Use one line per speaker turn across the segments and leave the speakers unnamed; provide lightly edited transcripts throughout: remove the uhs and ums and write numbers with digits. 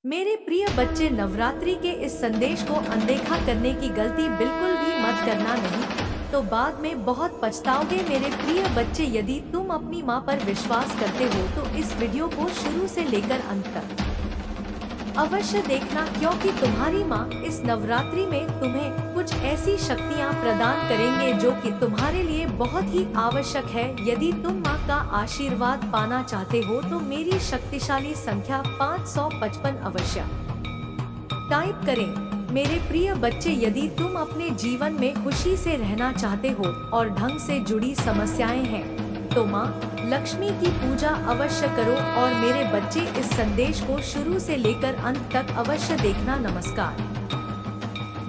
मेरे प्रिय बच्चे, नवरात्रि के इस संदेश को अनदेखा करने की गलती बिल्कुल भी मत करना, नहीं तो बाद में बहुत पछताओगे। मेरे प्रिय बच्चे, यदि तुम अपनी माँ पर विश्वास करते हो तो इस वीडियो को शुरू से लेकर अंत तक अवश्य देखना, क्योंकि तुम्हारी माँ इस नवरात्रि में तुम्हें कुछ ऐसी शक्तियाँ प्रदान करेंगे जो कि तुम्हारे लिए बहुत ही आवश्यक है। यदि तुम माँ का आशीर्वाद पाना चाहते हो तो मेरी शक्तिशाली संख्या 555 अवश्य टाइप करें। मेरे प्रिय बच्चे, यदि तुम अपने जीवन में खुशी से रहना चाहते हो और ढंग से जुड़ी समस्याएं हैं तो माँ लक्ष्मी की पूजा अवश्य करो। और मेरे बच्चे, इस संदेश को शुरू से लेकर अंत तक अवश्य देखना। नमस्कार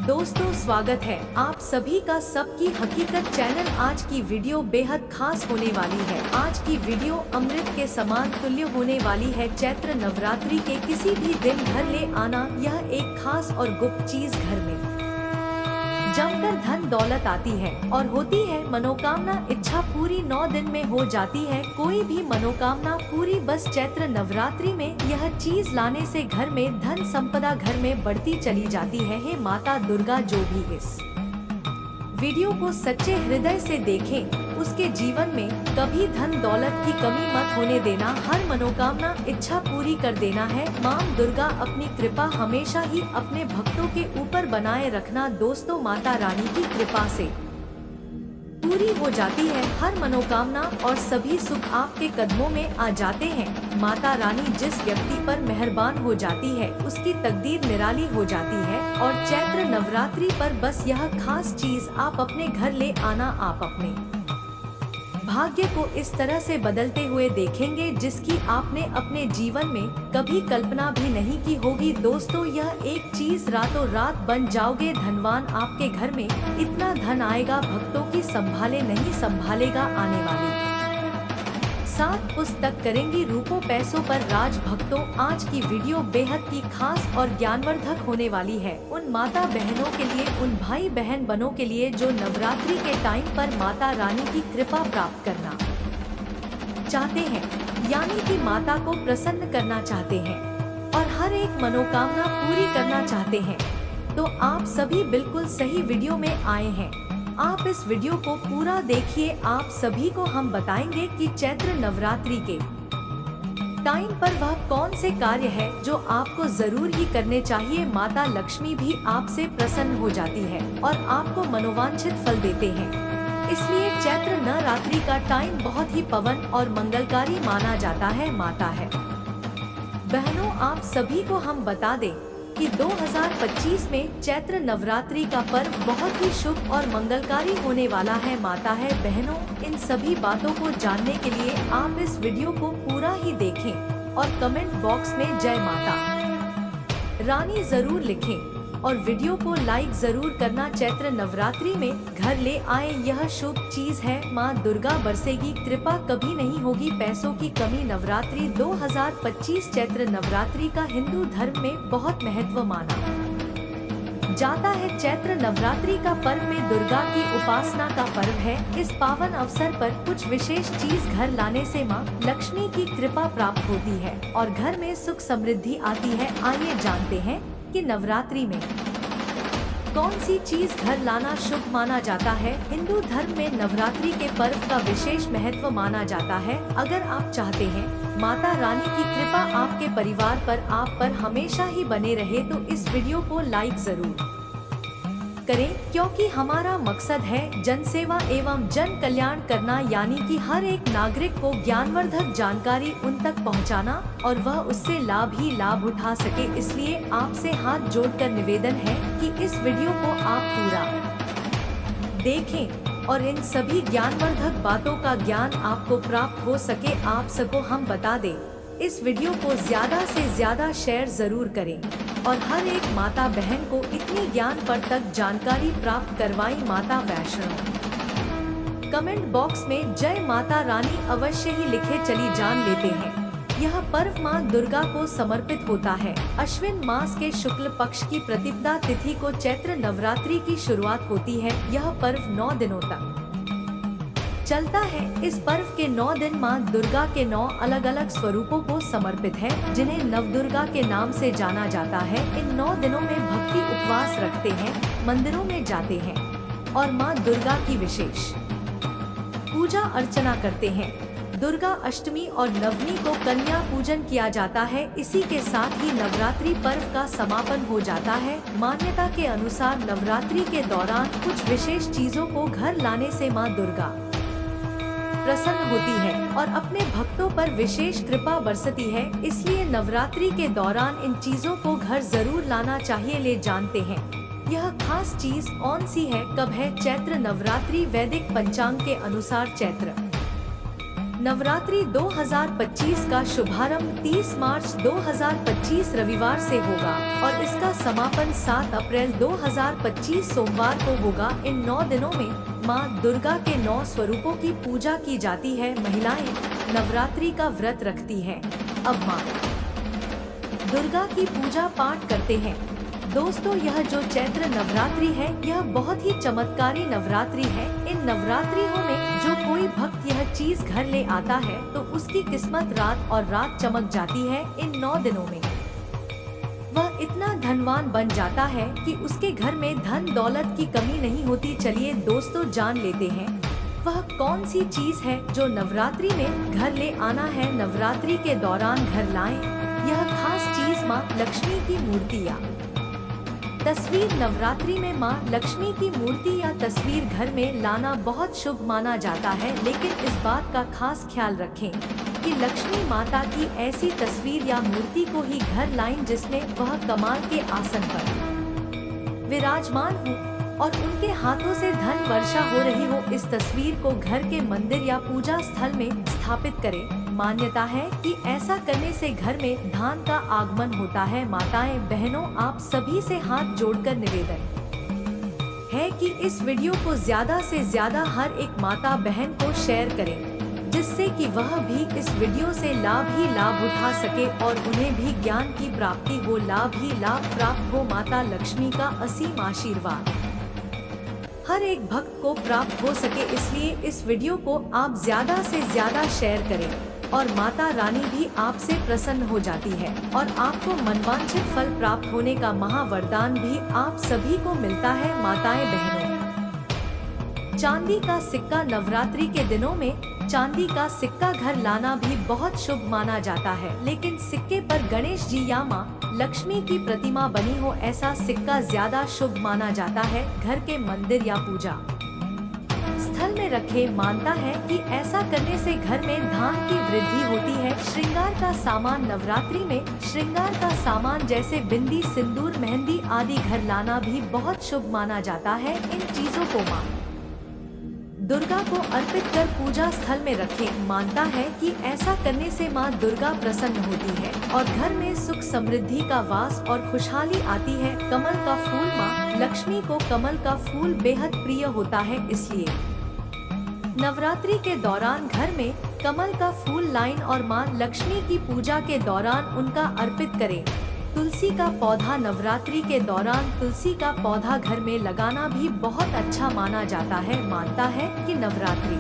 दोस्तों, स्वागत है आप सभी का सबकी हकीकत चैनल। आज की वीडियो बेहद खास होने वाली है। आज की वीडियो अमृत के समान तुल्य होने वाली है। चैत्र नवरात्रि के किसी भी दिन घर ले आना यह एक खास और गुप्त चीज। घर में जमकर धन दौलत आती है और होती है मनोकामना। इच्छा पूरी 9 दिन में हो जाती है। कोई भी मनोकामना पूरी बस चैत्र नवरात्रि में यह चीज लाने से घर में धन संपदा घर में बढ़ती चली जाती है। हे माता दुर्गा, जो भी इस वीडियो को सच्चे हृदय से देखें उसके जीवन में कभी धन दौलत की कमी मत होने देना। हर मनोकामना इच्छा पूरी कर देना है। माँ दुर्गा अपनी कृपा हमेशा ही अपने भक्तों के ऊपर बनाए रखना। दोस्तों, माता रानी की कृपा से पूरी हो जाती है हर मनोकामना और सभी सुख आपके कदमों में आ जाते हैं। माता रानी जिस व्यक्ति पर मेहरबान हो जाती है उसकी तकदीर निराली हो जाती है। और चैत्र नवरात्रि पर बस यह खास चीज आप अपने घर ले आना। आप अपने भाग्य को इस तरह से बदलते हुए देखेंगे जिसकी आपने अपने जीवन में कभी कल्पना भी नहीं की होगी। दोस्तों, यह एक चीज रातों रात बन जाओगे धनवान। आपके घर में इतना धन आएगा भक्तों की संभाले नहीं संभालेगा। आने वाली 7 पुस्तक करेंगी रूपों पैसों पर राज। भक्तों, आज की वीडियो बेहद ही खास और ज्ञानवर्धक होने वाली है। उन माता बहनों के लिए, उन भाई बहन बनों के लिए जो नवरात्रि के टाइम पर माता रानी की कृपा प्राप्त करना चाहते हैं, यानी कि माता को प्रसन्न करना चाहते हैं और हर एक मनोकामना पूरी करना चाहते हैं। तो आप सभी बिल्कुल सही वीडियो में आए हैं। आप इस वीडियो को पूरा देखिए। आप सभी को हम बताएंगे कि चैत्र नवरात्रि के टाइम पर वह कौन से कार्य है जो आपको जरूर ही करने चाहिए। माता लक्ष्मी भी आपसे प्रसन्न हो जाती है और आपको मनोवांछित फल देते हैं। इसलिए चैत्र नवरात्रि का टाइम बहुत ही पवन और मंगलकारी माना जाता है। माता है बहनों, आप सभी को हम बता दें कि 2025 में चैत्र नवरात्रि का पर्व बहुत ही शुभ और मंगलकारी होने वाला है। माता है बहनों, इन सभी बातों को जानने के लिए आप इस वीडियो को पूरा ही देखें और कमेंट बॉक्स में जय माता रानी जरूर लिखें और वीडियो को लाइक जरूर करना। चैत्र नवरात्रि में घर ले आए यह शुभ चीज है। माँ दुर्गा बरसेगी कृपा, कभी नहीं होगी पैसों की कमी। नवरात्रि 2025 चैत्र नवरात्रि का हिंदू धर्म में बहुत महत्व माना जाता है। चैत्र नवरात्रि का पर्व में दुर्गा की उपासना का पर्व है। इस पावन अवसर पर कुछ विशेष चीज घर लाने से माँ लक्ष्मी की कृपा प्राप्त होती है और घर में सुख समृद्धि आती है। आइए जानते हैं कि नवरात्रि में कौन सी चीज घर लाना शुभ माना जाता है। हिंदू धर्म में नवरात्रि के पर्व का विशेष महत्व माना जाता है। अगर आप चाहते हैं माता रानी की कृपा आपके परिवार पर, आप पर हमेशा ही बने रहे तो इस वीडियो को लाइक जरूर करें, क्योंकि हमारा मकसद है जन सेवा एवं जन कल्याण करना, यानी कि हर एक नागरिक को ज्ञानवर्धक जानकारी उन तक पहुंचाना और वह उससे लाभ ही लाभ उठा सके। इसलिए आपसे हाथ जोड़कर निवेदन है कि इस वीडियो को आप पूरा देखें और इन सभी ज्ञानवर्धक बातों का ज्ञान आपको प्राप्त हो सके। आप सबको हम बता दें, इस वीडियो को ज्यादा से ज्यादा शेयर जरूर करें और हर एक माता बहन को इतनी ज्ञान पर तक जानकारी प्राप्त करवाई। माता वैष्णो कमेंट बॉक्स में जय माता रानी अवश्य ही लिखे। चली जान लेते हैं। यह पर्व माँ दुर्गा को समर्पित होता है। अश्विन मास के शुक्ल पक्ष की प्रतिपदा तिथि को चैत्र नवरात्रि की शुरुआत होती है। यह पर्व 9 दिनों तक चलता है। इस पर्व के 9 दिन माँ दुर्गा के 9 अलग अलग स्वरूपों को समर्पित है, जिन्हें नवदुर्गा के नाम से जाना जाता है। इन 9 दिनों में भक्ति उपवास रखते हैं, मंदिरों में जाते हैं और माँ दुर्गा की विशेष पूजा अर्चना करते हैं। दुर्गा अष्टमी और नवमी को कन्या पूजन किया जाता है। इसी के साथ ही नवरात्रि पर्व का समापन हो जाता है। मान्यता के अनुसार नवरात्रि के दौरान कुछ विशेष चीजों को घर लाने से माँ दुर्गा प्रसन्न होती है और अपने भक्तों पर विशेष कृपा बरसती है। इसलिए नवरात्रि के दौरान इन चीजों को घर जरूर लाना चाहिए। ले जानते हैं यह खास चीज कौन सी है, कब है। चैत्र नवरात्रि वैदिक पंचांग के अनुसार चैत्र नवरात्रि 2025 का शुभारंभ 30 मार्च 2025 रविवार से होगा और इसका समापन 7 अप्रैल 2025 सोमवार को होगा। इन 9 दिनों में माँ दुर्गा के 9 स्वरूपों की पूजा की जाती है। महिलाएं नवरात्रि का व्रत रखती हैं। अब माँ दुर्गा की पूजा पाठ करते हैं। दोस्तों, यह जो चैत्र नवरात्रि है, यह बहुत ही चमत्कारी नवरात्रि है। इन नवरात्रियों में जो कोई भक्त यह चीज घर ले आता है तो उसकी किस्मत रात और रात चमक जाती है। इन 9 दिनों में वह इतना धनवान बन जाता है कि उसके घर में धन दौलत की कमी नहीं होती। चलिए दोस्तों, जान लेते हैं वह कौन सी चीज है जो नवरात्रि में घर ले आना है। नवरात्रि के दौरान घर लाएं यह खास चीज माँ लक्ष्मी की मूर्ति या तस्वीर। नवरात्रि में माँ लक्ष्मी की मूर्ति या तस्वीर घर में लाना बहुत शुभ माना जाता है, लेकिन इस बात का खास ख्याल रखें कि लक्ष्मी माता की ऐसी तस्वीर या मूर्ति को ही घर लाएं जिसमें वह कमाल के आसन पर विराजमान हो और उनके हाथों से धन वर्षा हो रही हो। इस तस्वीर को घर के मंदिर या पूजा स्थल में स्थापित करें। मान्यता है कि ऐसा करने से घर में धन का आगमन होता है। माताएं बहनों, आप सभी से हाथ जोड़कर निवेदन है कि इस वीडियो को ज्यादा से ज्यादा हर एक माता बहन को शेयर करें, जिससे कि वह भी इस वीडियो से लाभ ही लाभ उठा सके और उन्हें भी ज्ञान की प्राप्ति हो, लाभ ही लाभ प्राप्त हो। माता लक्ष्मी का असीम आशीर्वाद हर एक भक्त को प्राप्त हो सके, इसलिए इस वीडियो को आप ज्यादा से ज्यादा शेयर करें और माता रानी भी आपसे प्रसन्न हो जाती है और आपको मनवांछित फल प्राप्त होने का महावरदान भी आप सभी को मिलता है। माताएं बहनों, चांदी का सिक्का नवरात्रि के दिनों में चांदी का सिक्का घर लाना भी बहुत शुभ माना जाता है, लेकिन सिक्के पर गणेश जी या माँ लक्ष्मी की प्रतिमा बनी हो ऐसा सिक्का ज्यादा शुभ माना जाता है। घर के मंदिर या पूजा स्थल में रखे। मानता है कि ऐसा करने से घर में धन की वृद्धि होती है। श्रृंगार का सामान नवरात्रि में श्रृंगार का सामान जैसे बिंदी, सिंदूर, मेहंदी आदि घर लाना भी बहुत शुभ माना जाता है। इन चीजों को माँ दुर्गा को अर्पित कर पूजा स्थल में रखें। मानता है कि ऐसा करने से माँ दुर्गा प्रसन्न होती है और घर में सुख समृद्धि का वास और खुशहाली आती है। कमल का फूल माँ लक्ष्मी को कमल का फूल बेहद प्रिय होता है, इसलिए नवरात्रि के दौरान घर में कमल का फूल लाएं और माँ लक्ष्मी की पूजा के दौरान उनका अर्पित करें। तुलसी का पौधा नवरात्रि के दौरान तुलसी का पौधा घर में लगाना भी बहुत अच्छा माना जाता है। मानता है कि नवरात्रि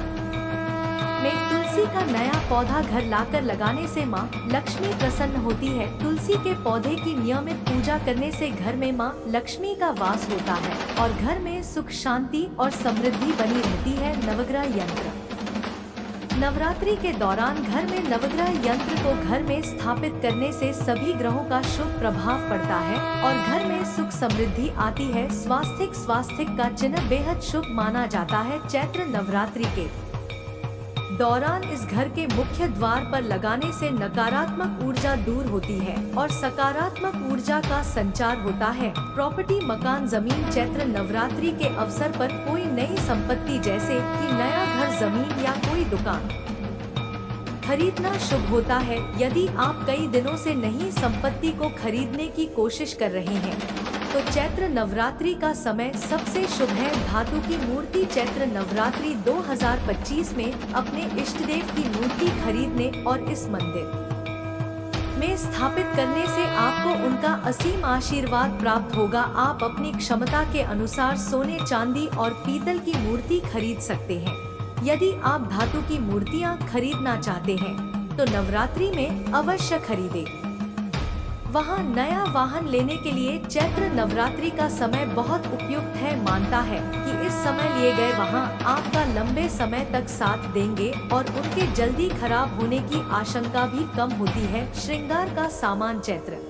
में तुलसी का नया पौधा घर लाकर लगाने से माँ लक्ष्मी प्रसन्न होती है। तुलसी के पौधे की नियमित पूजा करने से घर में माँ लक्ष्मी का वास होता है और घर में सुख शांति और समृद्धि बनी रहती है। नवग्रह यंत्र नवरात्रि के दौरान घर में नवग्रह यंत्र को घर में स्थापित करने से सभी ग्रहों का शुभ प्रभाव पड़ता है और घर में सुख समृद्धि आती है। स्वास्तिक का चिन्ह बेहद शुभ माना जाता है। चैत्र नवरात्रि के दौरान इस घर के मुख्य द्वार पर लगाने से नकारात्मक ऊर्जा दूर होती है और सकारात्मक ऊर्जा का संचार होता है। प्रॉपर्टी, मकान, जमीन चैत्र नवरात्रि के अवसर पर कोई नई संपत्ति जैसे कि नया घर, जमीन या कोई दुकान खरीदना शुभ होता है। यदि आप कई दिनों से नई संपत्ति को खरीदने की कोशिश कर रहे हैं तो चैत्र नवरात्रि का समय सबसे शुभ है। धातु की मूर्ति चैत्र नवरात्रि 2025 में अपने इष्ट देव की मूर्ति खरीदने और इस मंदिर में स्थापित करने से आपको उनका असीम आशीर्वाद प्राप्त होगा। आप अपनी क्षमता के अनुसार सोने, चांदी और पीतल की मूर्ति खरीद सकते हैं। यदि आप धातु की मूर्तियाँ खरीदना चाहते हैं तो नवरात्रि में अवश्य खरीदें। वहाँ नया वाहन लेने के लिए चैत्र नवरात्रि का समय बहुत उपयुक्त है। मानता है कि इस समय लिए गए वाहन आपका लंबे समय तक साथ देंगे और उनके जल्दी खराब होने की आशंका भी कम होती है। श्रृंगार का सामान। चैत्र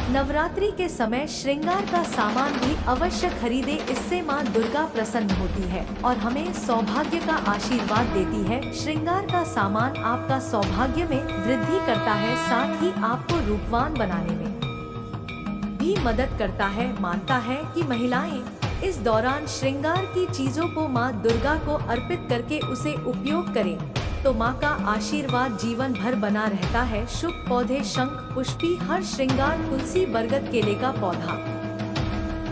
नवरात्रि के समय श्रृंगार का सामान भी अवश्य खरीदे, इससे मां दुर्गा प्रसन्न होती है और हमें सौभाग्य का आशीर्वाद देती है। श्रृंगार का सामान आपका सौभाग्य में वृद्धि करता है, साथ ही आपको रूपवान बनाने में भी मदद करता है। मानता है कि महिलाएं इस दौरान श्रृंगार की चीजों को मां दुर्गा को अर्पित करके उसे उपयोग करें तो मां का आशीर्वाद जीवन भर बना रहता है। शुभ पौधे। शंख, पुष्पी, हर श्रृंगार, तुलसी, बरगद, केले का पौधा।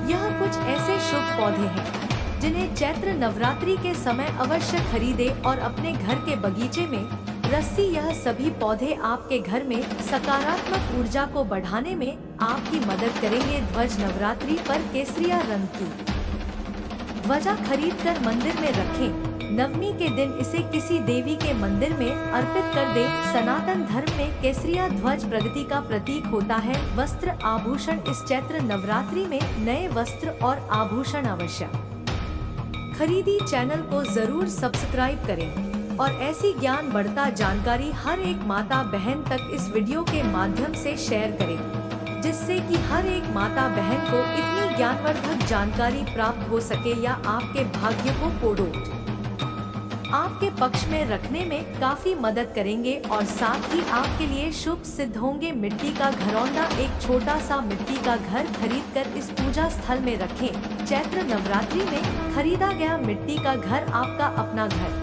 यह कुछ ऐसे शुभ पौधे हैं जिन्हें चैत्र नवरात्रि के समय अवश्य खरीदे और अपने घर के बगीचे में रस्सी। यह सभी पौधे आपके घर में सकारात्मक ऊर्जा को बढ़ाने में आपकी मदद करेंगे। ध्वज। नवरात्रि पर केसरिया रंग की ध्वजा खरीदकर मंदिर में रखें। नवमी के दिन इसे किसी देवी के मंदिर में अर्पित कर दे। सनातन धर्म में केसरिया ध्वज प्रगति का प्रतीक होता है। वस्त्र, आभूषण। इस चैत्र नवरात्रि में नए वस्त्र और आभूषण अवश्य खरीदी। चैनल को जरूर सब्सक्राइब करें और ऐसी ज्ञान बढ़ता जानकारी हर एक माता बहन तक इस वीडियो के माध्यम से शेयर करें, जिससे कि हर एक माता बहन को इतनी ज्ञानवर्धक जानकारी प्राप्त हो सके या आपके भाग्य को कोडोट आपके पक्ष में रखने में काफी मदद करेंगे और साथ ही आपके लिए शुभ सिद्ध होंगे। मिट्टी का घरौंदा। एक छोटा सा मिट्टी का घर खरीदकर इस पूजा स्थल में रखें। चैत्र नवरात्रि में खरीदा गया मिट्टी का घर आपका अपना घर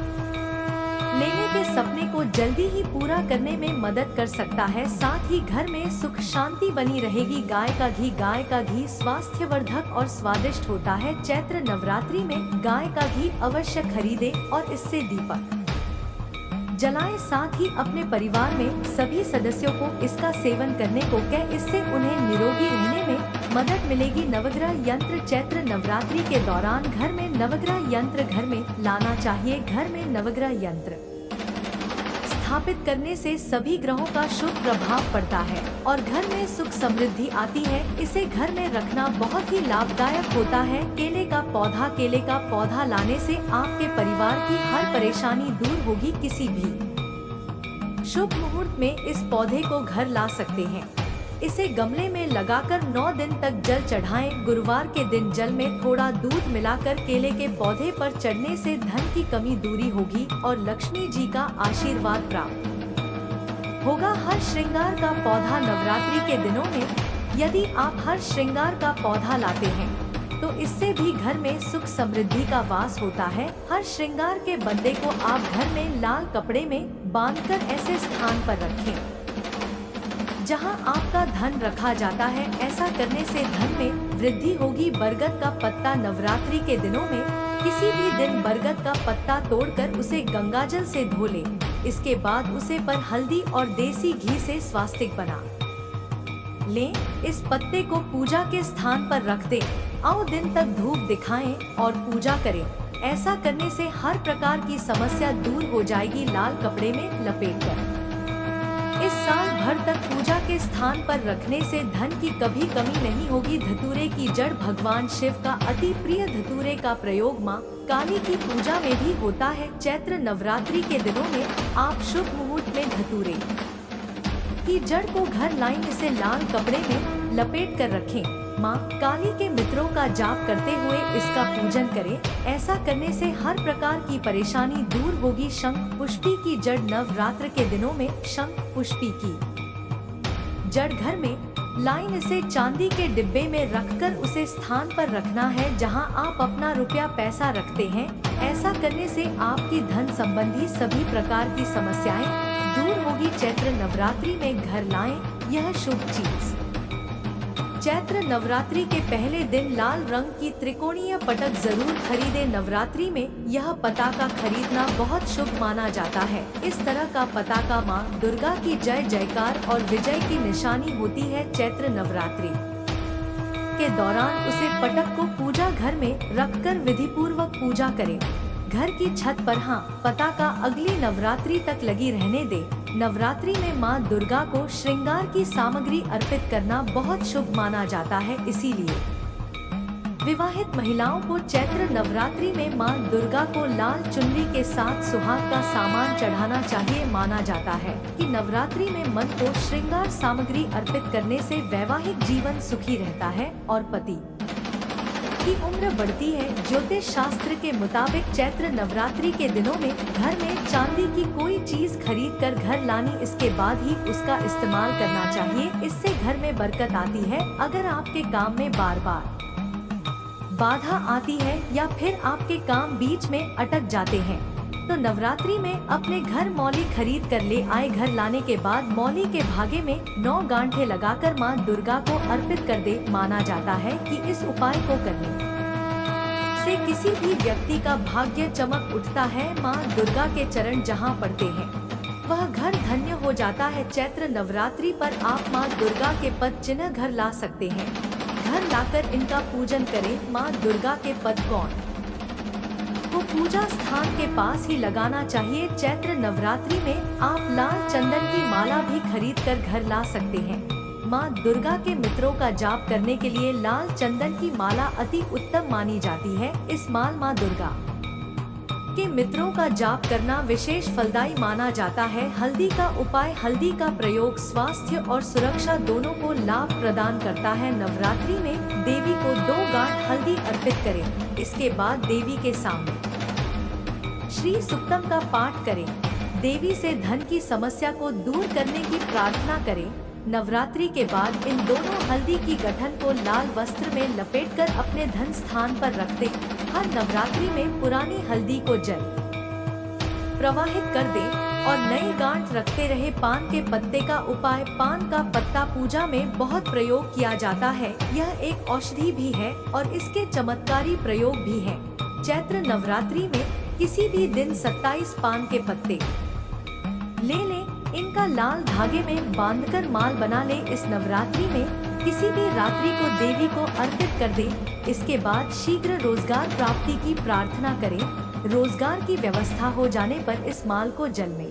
लेने के सपने को जल्दी ही पूरा करने में मदद कर सकता है। साथ ही घर में सुख शांति बनी रहेगी। गाय का घी। गाय का घी स्वास्थ्यवर्धक और स्वादिष्ट होता है। चैत्र नवरात्रि में गाय का घी अवश्य खरीदे और इससे दीपक जलाएं। साथ ही अपने परिवार में सभी सदस्यों को इसका सेवन करने को कहें, इससे उन्हें निरोगी रहने में मदद मिलेगी। नवग्रह यंत्र। चैत्र नवरात्रि के दौरान घर में नवग्रह यंत्र घर में लाना चाहिए। घर में नवग्रह यंत्र स्थापित करने से सभी ग्रहों का शुभ प्रभाव पड़ता है और घर में सुख समृद्धि आती है। इसे घर में रखना बहुत ही लाभदायक होता है। केले का पौधा। केले का पौधा लाने से आपके परिवार की हर परेशानी दूर होगी। किसी भी शुभ मुहूर्त में इस पौधे को घर ला सकते हैं। इसे गमले में लगाकर 9 दिन तक जल चढ़ाएं। गुरुवार के दिन जल में थोड़ा दूध मिलाकर केले के पौधे पर चढ़ने से धन की कमी दूरी होगी और लक्ष्मी जी का आशीर्वाद प्राप्त होगा। हर श्रृंगार का पौधा। नवरात्रि के दिनों में यदि आप हर श्रृंगार का पौधा लाते हैं तो इससे भी घर में सुख समृद्धि का वास होता है। हर श्रृंगार के बंदे को आप घर में लाल कपड़े में बांधकर ऐसे स्थान पर रखें जहां आपका धन रखा जाता है। ऐसा करने से धन में वृद्धि होगी। बरगद का पत्ता। नवरात्रि के दिनों में किसी भी दिन बरगद का पत्ता तोड़कर उसे गंगाजल से धो लें। इसके बाद उसे पर हल्दी और देसी घी से स्वास्तिक बना लें। इस पत्ते को पूजा के स्थान पर रख दें। आओ दिन तक धूप दिखाएं और पूजा करें। ऐसा करने से हर प्रकार की समस्या दूर हो जाएगी। लाल कपड़े में लपेटकर इस साल भर तक पूजा के स्थान पर रखने से धन की कभी कमी नहीं होगी। धतूरे की जड़। भगवान शिव का अति प्रिय धतूरे का प्रयोग मां काली की पूजा में भी होता है। चैत्र नवरात्रि के दिनों में आप शुभ मुहूर्त में धतूरे की जड़ को घर लाएं। इसे लाल कपड़े में लपेट कर रखें। मां काली के मित्रों का जाप करते हुए इसका पूजन करें। ऐसा करने से हर प्रकार की परेशानी दूर होगी। शंख पुष्पी की जड़। नवरात्र के दिनों में शंख पुष्पी की जड़ घर में लाइन। इसे चांदी के डिब्बे में रखकर उसे स्थान पर रखना है जहां आप अपना रुपया पैसा रखते हैं। ऐसा करने से आपकी धन संबंधी सभी प्रकार की समस्याएं दूर होगी। चैत्र नवरात्रि में घर लाएं, यह शुभ चीज। चैत्र नवरात्रि के पहले दिन लाल रंग की त्रिकोणीय पटक जरूर खरीदे। नवरात्रि में यह पताका खरीदना बहुत शुभ माना जाता है। इस तरह का पताका मां दुर्गा की जय जयकार और विजय की निशानी होती है। चैत्र नवरात्रि के दौरान उसे पटक को पूजा घर में रखकर विधि पूर्वक पूजा करें। घर की छत पर पताका अगली नवरात्रि तक लगी रहने दे। नवरात्रि में माँ दुर्गा को श्रृंगार की सामग्री अर्पित करना बहुत शुभ माना जाता है। इसीलिए विवाहित महिलाओं को चैत्र नवरात्रि में माँ दुर्गा को लाल चुनरी के साथ सुहाग का सामान चढ़ाना चाहिए। माना जाता है कि नवरात्रि में मन को श्रृंगार सामग्री अर्पित करने से वैवाहिक जीवन सुखी रहता है और पति की उम्र बढ़ती है। ज्योतिष शास्त्र के मुताबिक चैत्र नवरात्रि के दिनों में घर में चांदी की कोई चीज खरीद कर घर लानी, इसके बाद ही उसका इस्तेमाल करना चाहिए। इससे घर में बरकत आती है। अगर आपके काम में बार बार बाधा आती है या फिर आपके काम बीच में अटक जाते हैं तो नवरात्रि में अपने घर मौली खरीद कर ले आए। घर लाने के बाद मौली के भागे में 9 गांठे लगाकर मां दुर्गा को अर्पित कर दे। माना जाता है कि इस उपाय को करने से किसी भी व्यक्ति का भाग्य चमक उठता है। मां दुर्गा के चरण जहां पड़ते हैं वह घर धन्य हो जाता है। चैत्र नवरात्रि पर आप मां दुर्गा के पद चिन्ह घर ला सकते हैं। घर लाकर इनका पूजन करें। मां दुर्गा के पद कौन को पूजा स्थान के पास ही लगाना चाहिए। चैत्र नवरात्रि में आप लाल चंदन की माला भी खरीद कर घर ला सकते हैं। माँ दुर्गा के मित्रों का जाप करने के लिए लाल चंदन की माला अति उत्तम मानी जाती है। इस माँ दुर्गा के मित्रों का जाप करना विशेष फलदायी माना जाता है। हल्दी का उपाय। हल्दी का प्रयोग स्वास्थ्य और सुरक्षा दोनों को लाभ प्रदान करता है। नवरात्रि में देवी को 2 गांठ हल्दी अर्पित करें। इसके बाद देवी के सामने श्री सुक्तम का पाठ करें। देवी से धन की समस्या को दूर करने की प्रार्थना करें। नवरात्रि के बाद इन दोनों हल्दी की गठन को लाल वस्त्र में लपेटकर अपने धन स्थान पर रख दें। हर नवरात्रि में पुरानी हल्दी को जल प्रवाहित कर दें और नई गांठ रखते रहे। पान के पत्ते का उपाय। पान का पत्ता पूजा में बहुत प्रयोग किया जाता है। यह एक औषधि भी है और इसके चमत्कारी प्रयोग भी हैं। चैत्र नवरात्रि में किसी भी दिन 27 पान के पत्ते ले लें। इनका लाल धागे में बांधकर माल बना लें। इस नवरात्रि में किसी भी रात्रि को देवी को अर्पित कर दें। इसके बाद शीघ्र रोजगार प्राप्ति की प्रार्थना करें। रोजगार की व्यवस्था हो जाने पर इस माल को जल में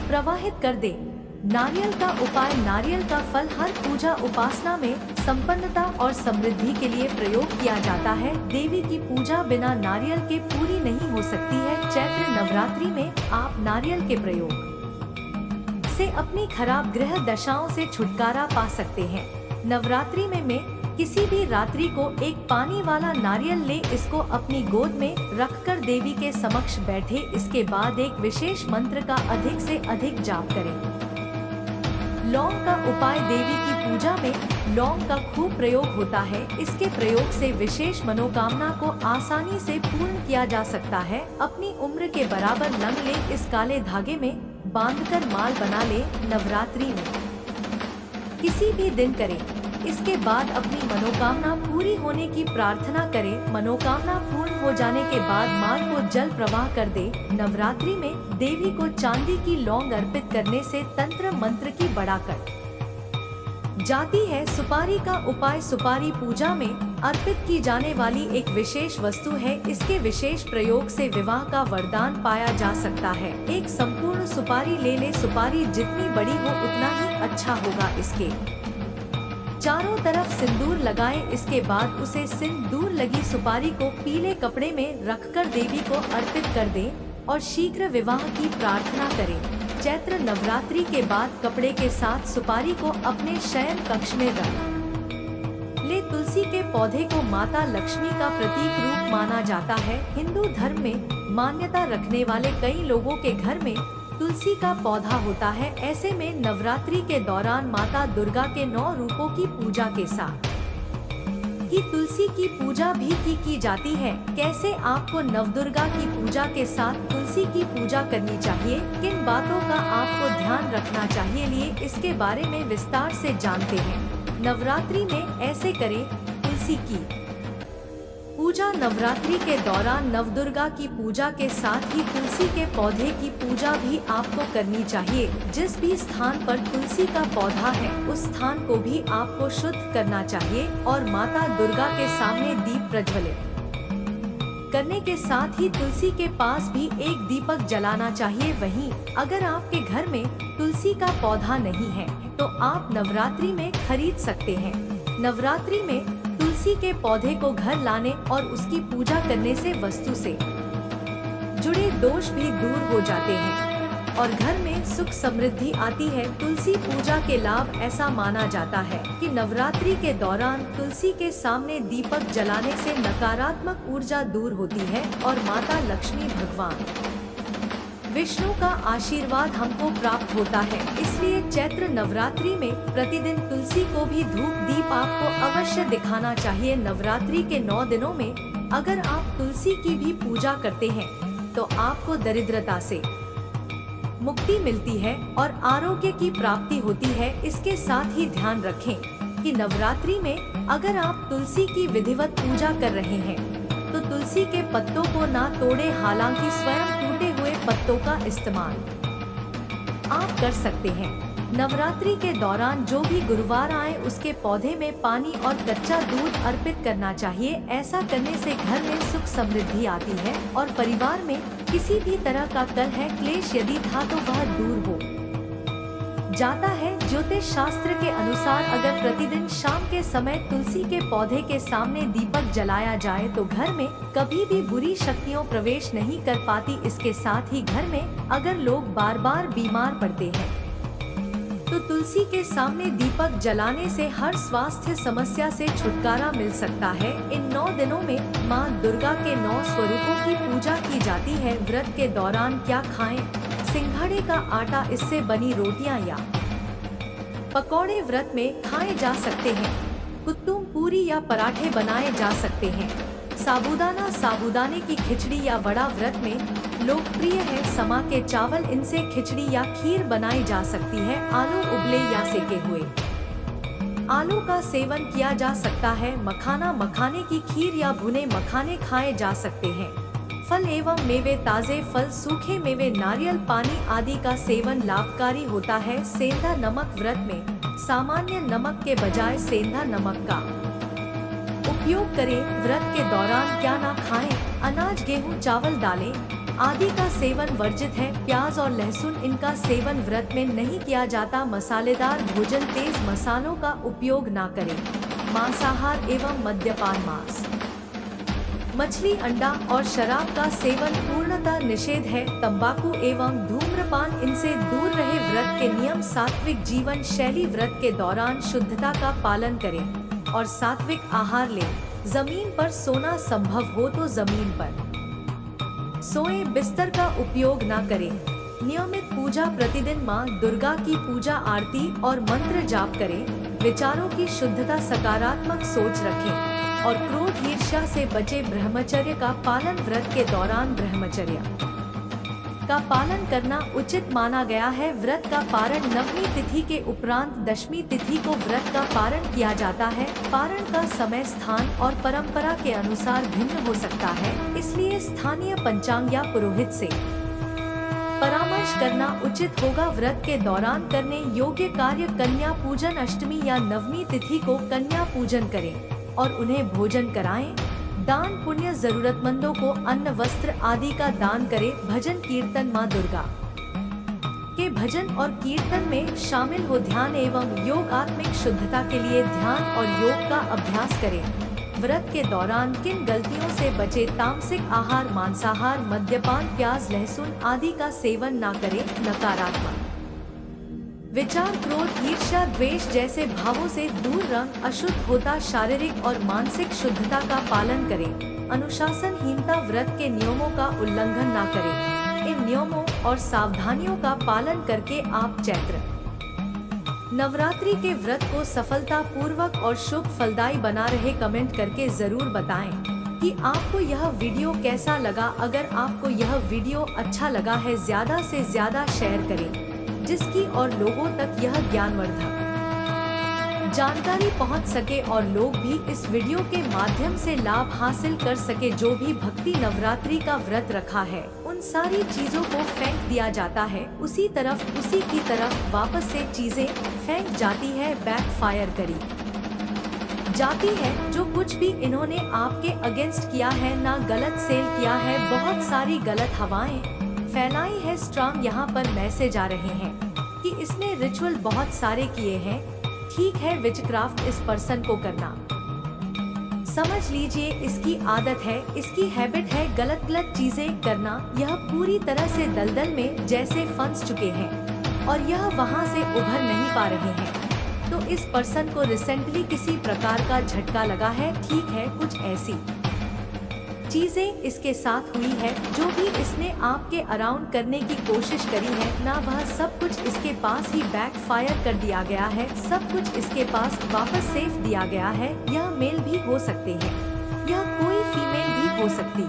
प्रवाहित कर दें। नारियल का उपाय। नारियल का फल हर पूजा उपासना में संपन्नता और समृद्धि के लिए प्रयोग किया जाता है। देवी की पूजा बिना नारियल के पूरी नहीं हो सकती है। चैत्र नवरात्रि में आप नारियल के प्रयोग से अपनी खराब ग्रह दशाओं से छुटकारा पा सकते हैं। नवरात्रि में किसी भी रात्रि को एक पानी वाला नारियल ले, इसको अपनी गोद में रखकर देवी के समक्ष बैठे। इसके बाद एक विशेष मंत्र का अधिक से अधिक जाप करें। लौंग का उपाय। देवी की पूजा में लौंग का खूब प्रयोग होता है। इसके प्रयोग से विशेष मनोकामना को आसानी से पूर्ण किया जा सकता है। अपनी उम्र के बराबर लंग ले, इस काले धागे में बांधकर माल बना ले। नवरात्रि में किसी भी दिन करें। इसके बाद अपनी मनोकामना पूरी होने की प्रार्थना करें। मनोकामना पूर्ण हो जाने के बाद माल को जल प्रवाह कर दे। नवरात्रि में देवी को चांदी की लौंग अर्पित करने से तंत्र मंत्र की बढ़ाकर जाती है। सुपारी का उपाय। सुपारी पूजा में अर्पित की जाने वाली एक विशेष वस्तु है। इसके विशेष प्रयोग से विवाह का वरदान पाया जा सकता है। एक संपूर्ण सुपारी ले ले। सुपारी जितनी बड़ी हो उतना ही अच्छा होगा। इसके चारों तरफ सिंदूर लगाएं। इसके बाद उसे सिंदूर लगी सुपारी को पीले कपड़े में रखकर देवी को अर्पित कर दें और शीघ्र विवाह की प्रार्थना करें। चैत्र नवरात्रि के बाद कपड़े के साथ सुपारी को अपने शयन कक्ष में रख ले। तुलसी के पौधे को माता लक्ष्मी का प्रतीक रूप माना जाता है। हिंदू धर्म में मान्यता रखने वाले कई लोगों के घर में तुलसी का पौधा होता है। ऐसे में नवरात्रि के दौरान माता दुर्गा के 9 रूपों की पूजा के साथ ही तुलसी की पूजा भी की जाती है। कैसे आपको नवदुर्गा की पूजा के साथ तुलसी की पूजा करनी चाहिए, किन बातों का आपको ध्यान रखना चाहिए, लिए इसके बारे में विस्तार से जानते हैं। नवरात्रि में ऐसे करें। तुलसी की पूजा। नवरात्रि के दौरान नवदुर्गा की पूजा के साथ ही तुलसी के पौधे की पूजा भी आपको करनी चाहिए। जिस भी स्थान पर तुलसी का पौधा है उस स्थान को भी आपको शुद्ध करना चाहिए और माता दुर्गा के सामने दीप प्रज्वलित करने के साथ ही तुलसी के पास भी एक दीपक जलाना चाहिए। वहीं अगर आपके घर में तुलसी का पौधा नहीं है तो आप नवरात्रि में खरीद सकते हैं। नवरात्रि में तुलसी के पौधे को घर लाने और उसकी पूजा करने से वस्तु से जुड़े दोष भी दूर हो जाते हैं और घर में सुख समृद्धि आती है। तुलसी पूजा के लाभ ऐसा माना जाता है कि नवरात्रि के दौरान तुलसी के सामने दीपक जलाने से नकारात्मक ऊर्जा दूर होती है और माता लक्ष्मी भगवान विष्णु का आशीर्वाद हमको प्राप्त होता है। इसलिए चैत्र नवरात्रि में प्रतिदिन तुलसी को भी धूप दीप आपको अवश्य दिखाना चाहिए। नवरात्रि के 9 दिनों में अगर आप तुलसी की भी पूजा करते हैं तो आपको दरिद्रता से मुक्ति मिलती है और आरोग्य की प्राप्ति होती है। इसके साथ ही ध्यान रखें कि नवरात्रि में अगर आप तुलसी की विधिवत पूजा कर रहे हैं तो तुलसी के पत्तों को ना तोड़े। हालांकि स्वयं टूटे हुए पत्तों का इस्तेमाल आप कर सकते हैं। नवरात्रि के दौरान जो भी गुरुवार आए उसके पौधे में पानी और कच्चा दूध अर्पित करना चाहिए। ऐसा करने से घर में सुख समृद्धि आती है और परिवार में किसी भी तरह का कलह क्लेश यदि था तो वह दूर हो जाता है। ज्योतिष शास्त्र के अनुसार अगर प्रतिदिन शाम के समय तुलसी के पौधे के सामने दीपक जलाया जाए तो घर में कभी भी बुरी शक्तियां प्रवेश नहीं कर पाती। इसके साथ ही घर में अगर लोग बार बार बीमार पड़ते हैं तो तुलसी के सामने दीपक जलाने से हर स्वास्थ्य समस्या से छुटकारा मिल सकता है। इन 9 दिनों में मां दुर्गा के 9 स्वरूपों की पूजा की जाती है। व्रत के दौरान क्या खाएं? सिंघाड़े का आटा, इससे बनी रोटियां या पकौड़े व्रत में खाए जा सकते हैं। कुत्तुम पूरी या पराठे बनाए जा सकते हैं। साबूदाने की खिचड़ी या वड़ा व्रत में लोकप्रिय है। समा के चावल, इनसे खिचड़ी या खीर बनाई जा सकती है। आलू उबले या सेके हुए आलू का सेवन किया जा सकता है। मखाने की खीर या भुने मखाने खाए जा सकते हैं। फल एवं मेवे, ताजे फल, सूखे मेवे, नारियल पानी आदि का सेवन लाभकारी होता है। सेंधा नमक व्रत में सामान्य नमक के बजाय सेंधा नमक का उपयोग करें। व्रत के दौरान क्या ना खाएं? अनाज, गेहूं, चावल, दालें आदि का सेवन वर्जित है। प्याज और लहसुन, इनका सेवन व्रत में नहीं किया जाता। मसालेदार भोजन, तेज मसालों का उपयोग ना करें। मांसाहार एवं मद्यपान, मांस, मछली, अंडा और शराब का सेवन पूर्णतः निषेध है। तंबाकू एवं धूम्रपान, इनसे दूर रहे। व्रत के नियम, सात्विक जीवन शैली, व्रत के दौरान शुद्धता का पालन करें और सात्विक आहार लें। जमीन पर सोना संभव हो तो जमीन पर सोएं। बिस्तर का उपयोग न करें। नियमित पूजा, प्रतिदिन मां दुर्गा की पूजा, आरती और मंत्र जाप करें। विचारों की शुद्धता, सकारात्मक सोच रखें और क्रोध, ईर्ष्या से बचे। ब्रह्मचर्य का पालन, व्रत के दौरान ब्रह्मचर्य का पालन करना उचित माना गया है। व्रत का पारण नवमी तिथि के उपरांत दशमी तिथि को व्रत का पारण किया जाता है। पारण का समय, स्थान और परंपरा के अनुसार भिन्न हो सकता है, इसलिए स्थानीय पंचांग या पुरोहित से परामर्श करना उचित होगा। व्रत के दौरान करने योग्य कार्य, कन्या पूजन, अष्टमी या नवमी तिथि को कन्या पूजन करें और उन्हें भोजन कराएं। दान पुण्य, जरूरतमंदों को अन्न, वस्त्र आदि का दान करें। भजन कीर्तन, मां दुर्गा के भजन और कीर्तन में शामिल हो। ध्यान एवं योग, आत्मिक शुद्धता के लिए ध्यान और योग का अभ्यास करें। व्रत के दौरान किन गलतियों से बचे? तामसिक आहार, मांसाहार, मद्यपान, प्याज, लहसुन आदि का सेवन ना करें। नकारात्मक विचार, क्रोध, ईर्ष्या, द्वेष जैसे भावों से दूर रंग अशुद्ध होता। शारीरिक और मानसिक शुद्धता का पालन करें। अनुशासनहीनता, व्रत के नियमों का उल्लंघन ना करें। इन नियमों और सावधानियों का पालन करके आप चैत्र नवरात्रि के व्रत को सफलता पूर्वक और शुभ फलदायी बना रहे। कमेंट करके जरूर बताएं कि आपको यह वीडियो कैसा लगा। अगर आपको यह वीडियो अच्छा लगा है, ज्यादा से ज्यादा शेयर करें जिसकी और लोगों तक यह ज्ञानवर्धक जानकारी पहुंच सके और लोग भी इस वीडियो के माध्यम से लाभ हासिल कर सके। जो भी भक्ति नवरात्रि का व्रत रखा है उन सारी चीजों को फेंक दिया जाता है। उसी की तरफ वापस से चीजें फेंक जाती है। बैकफायर करी जाती है। जो कुछ भी इन्होंने आपके अगेंस्ट किया है ना, गलत सेल किया है, बहुत सारी गलत हवाएं फैलाई है, स्ट्रांग यहाँ पर मैसेज आ रहे हैं कि इसने रिचुअल बहुत सारे किए हैं। ठीक है, विचक्राफ्ट इस पर्सन को करना, समझ लीजिए इसकी आदत है, इसकी हैबिट है गलत गलत चीजें करना। यह पूरी तरह से दलदल में जैसे फंस चुके हैं और यह वहां से उभर नहीं पा रहे हैं। तो इस पर्सन को रिसेंटली किसी प्रकार का झटका लगा है। ठीक है, कुछ ऐसी चीजें इसके साथ हुई है, जो भी इसने आपके अराउंड करने की कोशिश करी है ना, वह सब कुछ इसके पास ही बैक फायर कर दिया गया है। सब कुछ इसके पास वापस सेफ दिया गया है। यह मेल भी हो सकते हैं, यह कोई फीमेल भी हो सकती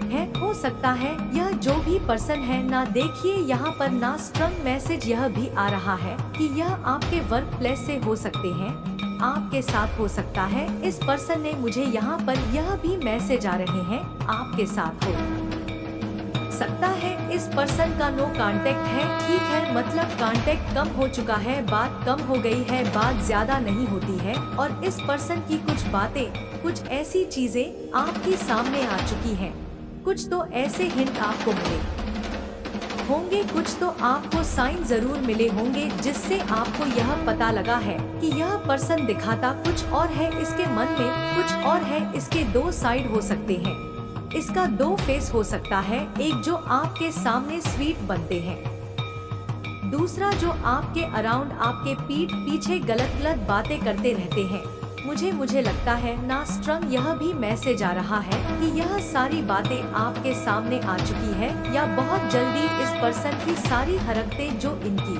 है, हो सकता है यह जो भी पर्सन है ना। देखिए यहाँ पर ना स्ट्रंग मैसेज यह भी आ रहा है कि यह आपके वर्क प्लेस से हो सकते हैं, आपके साथ हो सकता है। इस पर्सन ने मुझे यहाँ पर यह भी मैसेज आ रहे हैं आपके साथ हो सकता है। इस पर्सन का नो कांटेक्ट है। ठीक है, मतलब कांटेक्ट कम हो चुका है, बात कम हो गई है, बात ज्यादा नहीं होती है। और इस पर्सन की कुछ बातें, कुछ ऐसी चीजें आपके सामने आ चुकी हैं। कुछ तो ऐसे हिंट आपको मिले होंगे, कुछ तो आपको साइन जरूर मिले होंगे, जिससे आपको यह पता लगा है कि यह पर्सन दिखाता कुछ और है, इसके मन में कुछ और है। इसके दो साइड हो सकते हैं, इसका दो फेस हो सकता है। एक जो आपके सामने स्वीट बनते हैं, दूसरा जो आपके अराउंड आपके पीठ पीछे गलत गलत बातें करते रहते हैं। मुझे लगता है ना स्ट्रंग यह भी मैसेज आ रहा है कि यह सारी बातें आपके सामने आ चुकी है, या बहुत जल्दी इस पर्सन की सारी हरकतें जो इनकी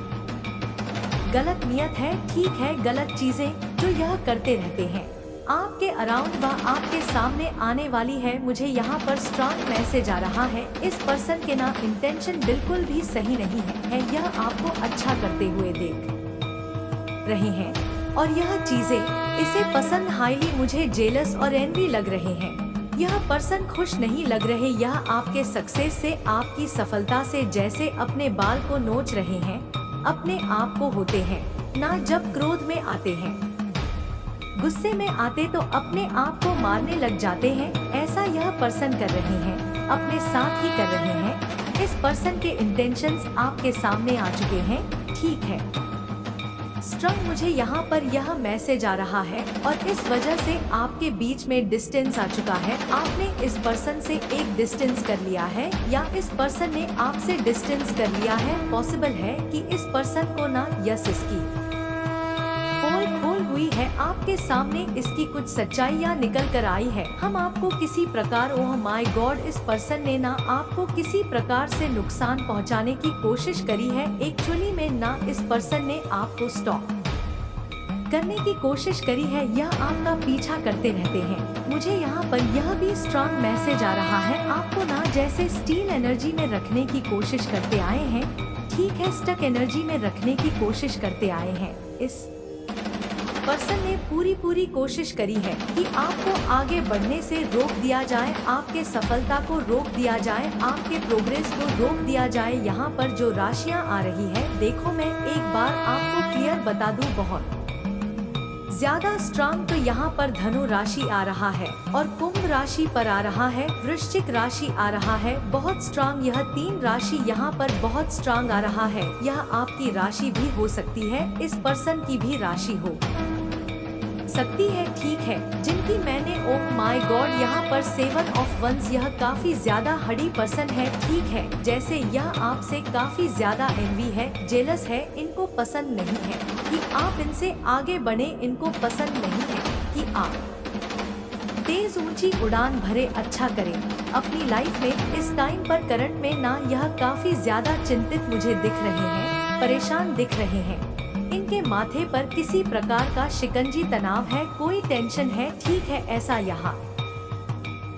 गलत नियत है, ठीक है, गलत चीजें जो यह करते रहते हैं आपके अराउंड व आपके सामने आने वाली है। मुझे यहाँ पर स्ट्रॉन्ग मैसेज आ रहा है, इस पर्सन के ना इंटेंशन बिल्कुल भी सही नहीं है, यह आपको अच्छा करते हुए देख रहे हैं और यह चीजें इसे पसंद हाईली मुझे जेलस और एनवी लग रहे हैं। यह पर्सन खुश नहीं लग रहे, यह आपके सक्सेस से, आपकी सफलता से जैसे अपने बाल को नोच रहे हैं, अपने आप को होते हैं ना। जब क्रोध में आते हैं, गुस्से में आते तो अपने आप को मारने लग जाते हैं, ऐसा यह पर्सन कर रहे हैं, अपने साथ ही कर रहे हैं। इस पर्सन के इंटेंशंस आपके सामने आ चुके हैं। ठीक है, स्ट्रंग मुझे यहाँ पर यह मैसेज आ रहा है और इस वजह से आपके बीच में डिस्टेंस आ चुका है। आपने इस पर्सन से एक डिस्टेंस कर लिया है या इस पर्सन ने आपसे डिस्टेंस कर लिया है। पॉसिबल है कि इस पर्सन को ना यस इसकी पोल खोल हुई है, आपके सामने इसकी कुछ सच्चाइयाँ निकल कर आई है। हम आपको किसी प्रकार, ओह माय गॉड, इस पर्सन ने ना आपको किसी प्रकार से नुकसान पहुंचाने की कोशिश करी है। एक्चुअली में ना इस पर्सन ने आपको स्टॉप करने की कोशिश करी है, यह आपका पीछा करते रहते हैं। मुझे यहाँ पर यह भी स्ट्रॉन्ग मैसेज आ रहा है, आपको ना जैसे स्टील एनर्जी में रखने की कोशिश करते आए हैं। ठीक है, स्टक एनर्जी में रखने की कोशिश करते आए हैं। इस पर्सन ने पूरी कोशिश करी है कि आपको आगे बढ़ने से रोक दिया जाए, आपके सफलता को रोक दिया जाए, आपके प्रोग्रेस को रोक दिया जाए। यहाँ पर जो राशियाँ आ रही है, देखो मैं एक बार आपको क्लियर बता दूं, बहुत ज्यादा स्ट्रांग तो यहाँ पर धनु राशि आ रहा है और कुंभ राशि पर आ रहा है, वृश्चिक राशि आ रहा है, बहुत स्ट्रांग। यह तीन राशि यहाँ पर बहुत स्ट्रांग आ रहा है। यह आपकी राशि भी हो सकती है, इस पर्सन की भी राशि हो सकती है। ठीक है, जिनकी मैंने, ओह माय गॉड, यहाँ पर 7 ऑफ वंस, यह काफी ज्यादा हडी पर्सन है। ठीक है, जैसे यह आपसे काफी ज्यादा एनवी है, जेलस है, इनको पसंद नहीं है कि आप इनसे आगे बढ़े, इनको पसंद नहीं है कि आप तेज ऊंची उड़ान भरे, अच्छा करें अपनी लाइफ में। इस टाइम पर करंट में ना यह काफी ज्यादा चिंतित मुझे दिख रहे हैं, परेशान दिख रहे हैं। इनके माथे पर किसी प्रकार का शिकंजी तनाव है, कोई टेंशन है। ठीक है, ऐसा यहाँ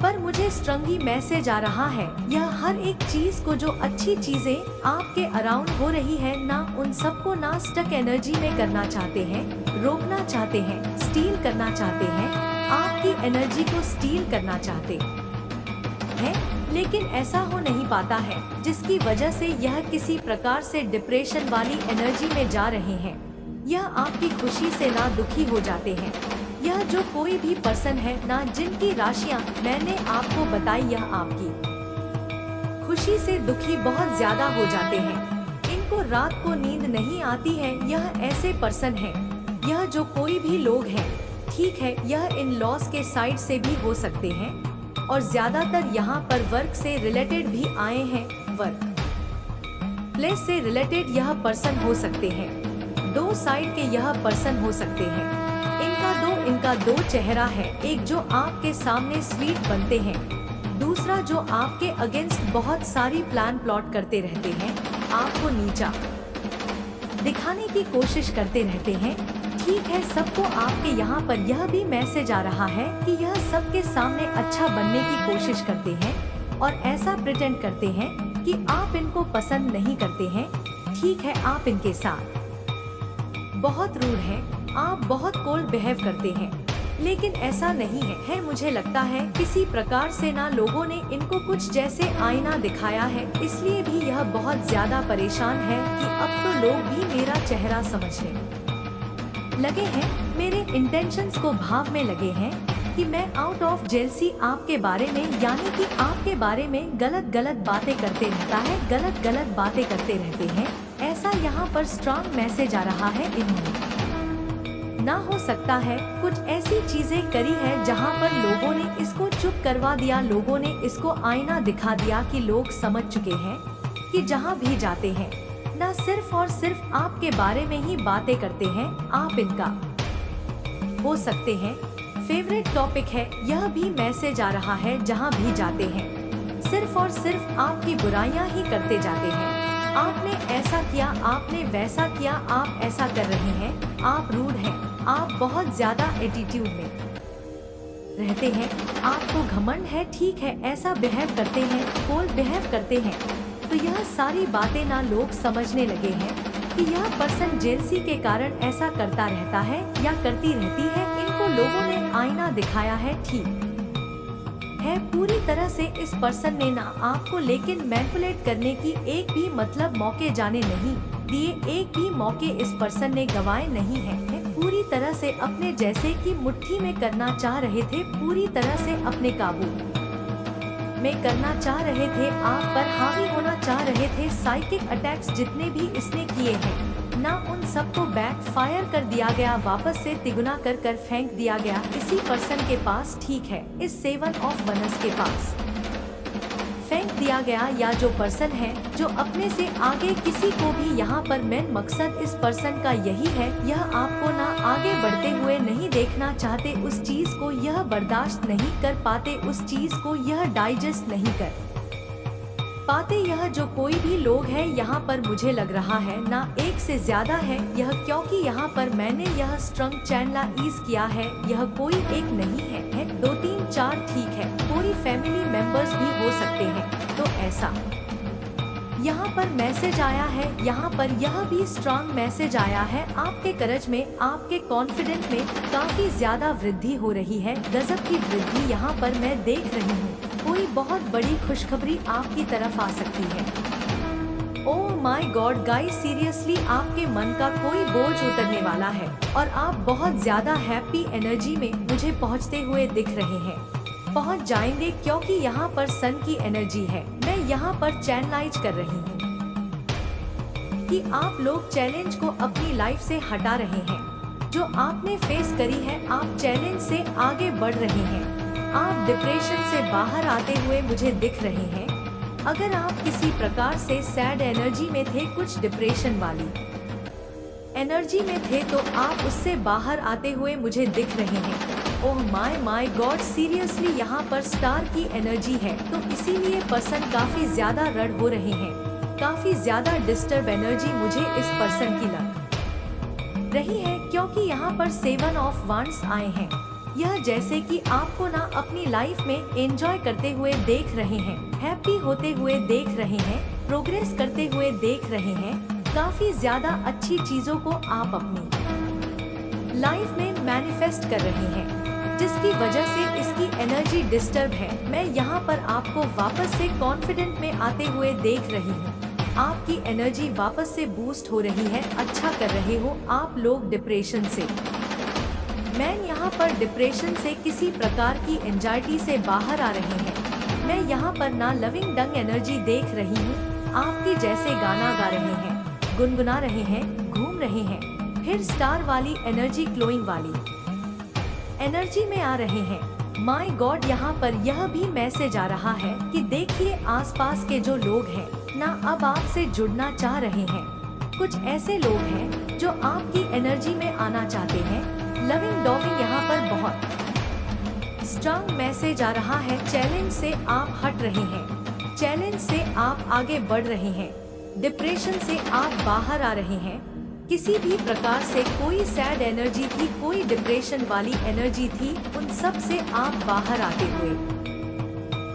पर मुझे स्ट्रंगी मैसेज आ रहा है। यह हर एक चीज को, जो अच्छी चीजें आपके अराउंड हो रही है ना, उन सबको ना स्टक एनर्जी में करना चाहते हैं, रोकना चाहते हैं, स्टील करना चाहते हैं, आपकी एनर्जी को स्टील करना चाहते हैं, लेकिन ऐसा हो नहीं पाता है, जिसकी वजह से यह किसी प्रकार से डिप्रेशन वाली एनर्जी में जा रहे हैं। यह आपकी खुशी से ना दुखी हो जाते हैं। यह जो कोई भी पर्सन है ना, जिनकी राशियाँ मैंने आपको बताई, यह आपकी खुशी से दुखी बहुत ज्यादा हो जाते हैं। इनको रात को नींद नहीं आती है। यह ऐसे पर्सन है। यह जो कोई भी लोग हैं, ठीक है, यह इन लॉस के साइड से भी हो सकते हैं और ज्यादातर यहाँ पर वर्क से रिलेटेड भी आए हैं। वर्क प्लेस से रिलेटेड यह पर्सन हो सकते हैं। दो साइड के यह पर्सन हो सकते हैं। इनका दो चेहरा है। एक जो आपके सामने स्वीट बनते हैं, दूसरा जो आपके अगेंस्ट बहुत सारी प्लान प्लॉट करते रहते हैं, आपको नीचा दिखाने की कोशिश करते रहते हैं। ठीक है, सबको आपके यहाँ पर यह भी मैसेज आ रहा है कि यह सबके सामने अच्छा बनने की कोशिश करते हैं और ऐसा प्रिटेंड करते हैं कि आप इनको पसंद नहीं करते हैं। ठीक है, आप इनके साथ बहुत रूड हैं, आप बहुत कोल्ड बिहेव करते हैं, लेकिन ऐसा नहीं है। मुझे लगता है किसी प्रकार से ना लोगों ने इनको कुछ जैसे आईना दिखाया है, इसलिए भी यह बहुत ज्यादा परेशान है कि अब तो लोग भी मेरा चेहरा समझने लगे हैं, मेरे इंटेंशंस को भाव में लगे हैं कि मैं आउट ऑफ जेलसी आपके बारे में, यानी कि आपके बारे में गलत गलत बातें करते रहता है, गलत गलत बातें करते रहते हैं। ऐसा यहाँ पर स्ट्रॉन्ग मैसेज आ रहा है। इन्होंने ना हो सकता है कुछ ऐसी चीजें करी है जहाँ पर लोगों ने इसको चुप करवा दिया, लोगों ने इसको आईना दिखा दिया कि लोग समझ चुके हैं कि जहाँ भी जाते हैं ना सिर्फ और सिर्फ आपके बारे में ही बातें करते हैं। आप इनका हो सकते हैं फेवरेट टॉपिक है। यह भी मैसेज आ रहा है, जहाँ भी जाते हैं सिर्फ और सिर्फ आपकी बुराइयां ही करते जाते हैं। आपने ऐसा किया, आपने वैसा किया, आप ऐसा कर रहे हैं, आप रूड हैं, आप बहुत ज्यादा एटीट्यूड में रहते हैं, आपको घमंड है। ठीक है, ऐसा बिहेव करते हैं, कोल्ड बिहेव करते हैं। तो यह सारी बातें ना लोग समझने लगे हैं कि यह पर्सन जेलसी के कारण ऐसा करता रहता है या करती रहती है। इनको लोगों ने आईना दिखाया है। ठीक है, पूरी तरह से इस पर्सन ने ना आपको लेकिन मैनिपुलेट करने की एक भी मतलब मौके जाने नहीं दिए, एक भी मौके इस पर्सन ने गवाए नहीं है। पूरी तरह से अपने जैसे कि मुट्ठी में करना चाह रहे थे, पूरी तरह से अपने काबू में करना चाह रहे थे, आप पर हावी होना चाह रहे थे। साइकिक अटैक्स जितने भी इसने किए हैं ना, उन सबको बैक फायर कर दिया गया, वापस से तिगुना कर कर फेंक दिया गया इसी पर्सन के पास। ठीक है, इस 7 ऑफ वनस के पास फेंक दिया गया। या जो पर्सन है जो अपने से आगे किसी को भी, यहाँ पर मेन मकसद इस पर्सन का यही है, यह आपको ना आगे बढ़ते हुए नहीं देखना चाहते, उस चीज को यह बर्दाश्त नहीं कर पाते, उस चीज को यह डाइजेस्ट नहीं कर पाते। यह जो कोई भी लोग है यहाँ पर मुझे लग रहा है ना एक से ज्यादा है यह, क्योंकि यहाँ पर मैंने यह स्ट्रंग चैनलाइज किया है। यह कोई एक नहीं है, 2 3 4। ठीक है, कोई फैमिली मेंबर्स भी हो सकते हैं। तो ऐसा यहाँ पर मैसेज आया है, यहाँ पर यह भी स्ट्रॉन्ग मैसेज आया है। आपके करज में, आपके कॉन्फिडेंट में काफी ज्यादा वृद्धि हो रही है, गजब की वृद्धि यहाँ पर मैं देख रही हूँ। कोई बहुत बड़ी खुशखबरी आपकी तरफ आ सकती है। Oh my God guys, seriously आपके मन का कोई बोझ उतरने वाला है और आप बहुत ज्यादा हैप्पी एनर्जी में मुझे पहुँचते हुए दिख रहे हैं, पहुँच जाएंगे, क्योंकि यहाँ पर सन की एनर्जी है। मैं यहाँ पर चैनलाइज कर रही हूँ कि आप लोग चैलेंज को अपनी लाइफ से हटा रहे हैं। जो आपने फेस करी है, आप चैलेंज से आगे बढ़ रहे हैं, आप डिप्रेशन से बाहर आते हुए मुझे दिख रहे हैं। अगर आप किसी प्रकार से सैड एनर्जी में थे, कुछ डिप्रेशन वाली एनर्जी में थे, तो आप उससे बाहर आते हुए मुझे दिख रहे हैं। ओह माय गॉड, सीरियसली यहाँ पर स्टार की एनर्जी है, तो इसीलिए पर्सन काफी ज्यादा रड हो रहे हैं, काफी ज्यादा डिस्टर्ब एनर्जी मुझे इस पर्सन की लग रही है, क्योंकि यहाँ पर 7 ऑफ वांड्स आए हैं। यह जैसे कि आपको ना अपनी लाइफ में एंजॉय करते हुए देख रहे हैं, हैप्पी होते हुए देख रहे हैं, प्रोग्रेस करते हुए देख रहे हैं, काफी ज्यादा अच्छी चीजों को आप अपनी लाइफ में मैनिफेस्ट कर रहे हैं, जिसकी वजह से इसकी एनर्जी डिस्टर्ब है। मैं यहाँ पर आपको वापस से कॉन्फिडेंट में आते हुए देख रही हूँ, आपकी एनर्जी वापस से बूस्ट हो रही है, अच्छा कर रहे हो आप लोग डिप्रेशन से मैन यहाँ पर डिप्रेशन से, किसी प्रकार की एंजाइटी से बाहर आ रहे हैं। मैं यहाँ पर ना लविंग डंग एनर्जी देख रही हूँ, आपकी जैसे गाना गा रहे हैं, गुनगुना रहे हैं, घूम रहे हैं, फिर स्टार वाली एनर्जी, ग्लोइंग वाली एनर्जी में आ रहे हैं। माय गॉड, यहाँ पर यह भी मैसेज आ रहा है कि देखिए आसपास के जो लोग हैं ना अब आपसे जुड़ना चाह रहे हैं। कुछ ऐसे लोग हैं जो आपकी एनर्जी में आना चाहते हैं। लविंग डॉविंग यहाँ पर बहुत स्ट्रांग मैसेज आ रहा है। चैलेंज से आप हट रहे हैं, चैलेंज से आप आगे बढ़ रहे हैं, डिप्रेशन से आप बाहर आ रहे हैं। किसी भी प्रकार से कोई सैड एनर्जी थी, कोई डिप्रेशन वाली एनर्जी थी, उन सब से आप बाहर आते हुए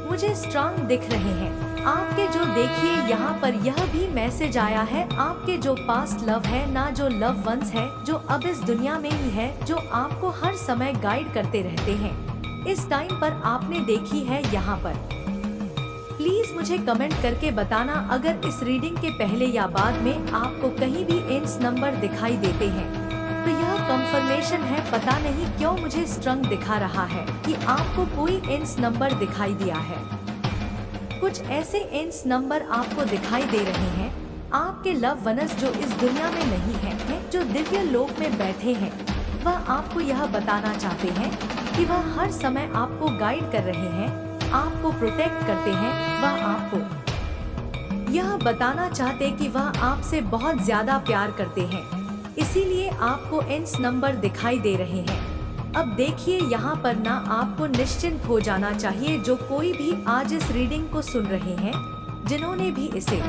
मुझे स्ट्रांग दिख रहे हैं। आपके जो देखिए यहाँ पर यह भी मैसेज आया है, आपके जो पास्ट लव है ना, जो लव वंस है, जो अब इस दुनिया में ही है, जो आपको हर समय गाइड करते रहते हैं, इस टाइम पर आपने देखी है यहाँ पर। प्लीज मुझे कमेंट करके बताना अगर इस रीडिंग के पहले या बाद में आपको कहीं भी एंड्स नंबर दिखाई देते हैं तो यह कंफर्मेशन है। पता नहीं क्यों मुझे स्ट्रंग दिखा रहा है कि आपको कोई एंड्स नंबर दिखाई दिया है। कुछ ऐसे एंड्स नंबर आपको दिखाई दे रहे हैं। आपके लव वनस जो इस दुनिया में नहीं है, जो दिव्य लोक में बैठे हैं, वह आपको यह बताना चाहते हैं कि वह हर समय आपको गाइड कर रहे हैं, आपको प्रोटेक्ट करते हैं। वह आपको यह बताना चाहते कि वह आपसे बहुत ज्यादा प्यार करते हैं, इसीलिए आपको एंड्स नंबर दिखाई दे रहे हैं। अब देखिए यहाँ पर ना आपको निश्चिंत हो जाना चाहिए। जो कोई भी आज इस रीडिंग को सुन रहे हैं, जिन्होंने भी इसे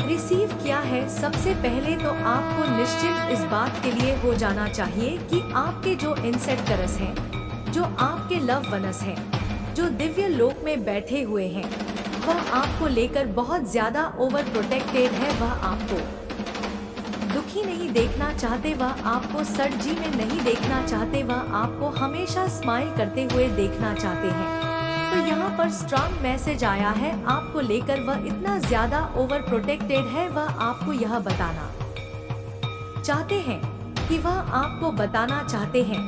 रिसीव किया है, सबसे पहले तो आपको निश्चिंत इस बात के लिए हो जाना चाहिए कि आपके जो एंसेस्टर्स हैं, जो आपके लव वनस हैं, जो दिव्य लोक में बैठे हुए हैं, वह आपको लेकर बहुत ज्यादा ओवर प्रोटेक्टेड है। वह आपको दुखी नहीं देखना चाहते, वह आपको सड़जी में नहीं देखना चाहते, वह आपको हमेशा स्माइल करते हुए देखना चाहते हैं। तो यहाँ पर स्ट्रांग मैसेज आया है आपको लेकर। वह इतना ज्यादा ओवर प्रोटेक्टेड है, वह आपको यह बताना चाहते हैं कि वह आपको बताना चाहते हैं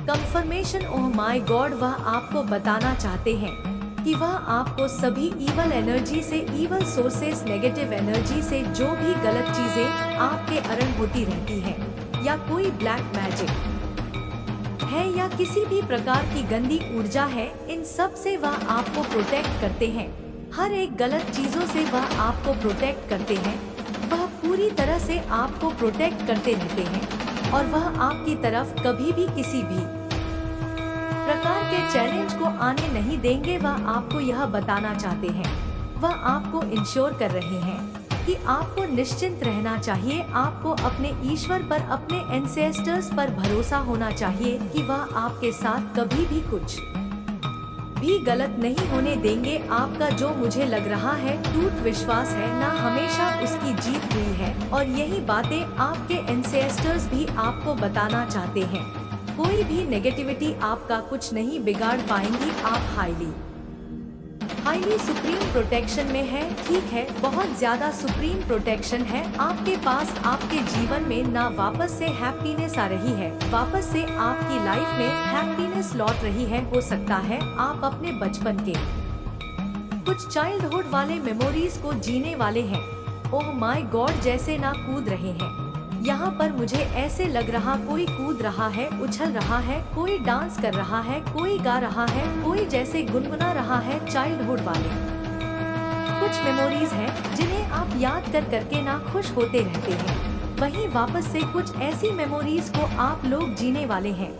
कंफर्मेशन। ओह माय गॉड, वह आपको बताना चाहते हैं कि वह आपको सभी इवल एनर्जी से, इवल सोर्सेस, नेगेटिव एनर्जी से, जो भी गलत चीजें आपके अरण होती रहती हैं, या कोई ब्लैक मैजिक है या किसी भी प्रकार की गंदी ऊर्जा है, इन सब से वह आपको प्रोटेक्ट करते हैं। हर एक गलत चीजों से वह आपको प्रोटेक्ट करते हैं। वह पूरी तरह से आपको प्रोटेक्ट करते रहते हैं और वह आपकी तरफ कभी भी किसी भी प्रकार के चैलेंज को आने नहीं देंगे। वह आपको यह बताना चाहते हैं, वह आपको इंश्योर कर रहे हैं कि आपको निश्चिंत रहना चाहिए। आपको अपने ईश्वर पर, अपने एंसेस्टर्स पर भरोसा होना चाहिए कि वह आपके साथ कभी भी कुछ भी गलत नहीं होने देंगे। आपका जो मुझे लग रहा है टूट विश्वास है ना, हमेशा उसकी जीत हुई है और यही बातें आपके एंसेस्टर्स भी आपको बताना चाहते हैं। कोई भी नेगेटिविटी आपका कुछ नहीं बिगाड़ पाएंगी। आप हाईली सुप्रीम प्रोटेक्शन में है। ठीक है, बहुत ज्यादा सुप्रीम प्रोटेक्शन है आपके पास। आपके जीवन में ना वापस से हैप्पीनेस आ रही है, वापस से आपकी लाइफ में हैप्पीनेस लौट रही है। हो सकता है आप अपने बचपन के कुछ चाइल्डहुड वाले मेमोरीज को जीने वाले हैं। ओह माय गॉड, जैसे ना कूद रहे हैं। यहाँ पर मुझे ऐसे लग रहा कोई कूद रहा है, उछल रहा है, कोई डांस कर रहा है, कोई गा रहा है, कोई जैसे गुनगुना रहा है। चाइल्डहुड वाले कुछ मेमोरीज हैं जिन्हें आप याद कर करके ना खुश होते रहते हैं। वहीं वापस से कुछ ऐसी मेमोरीज को आप लोग जीने वाले हैं।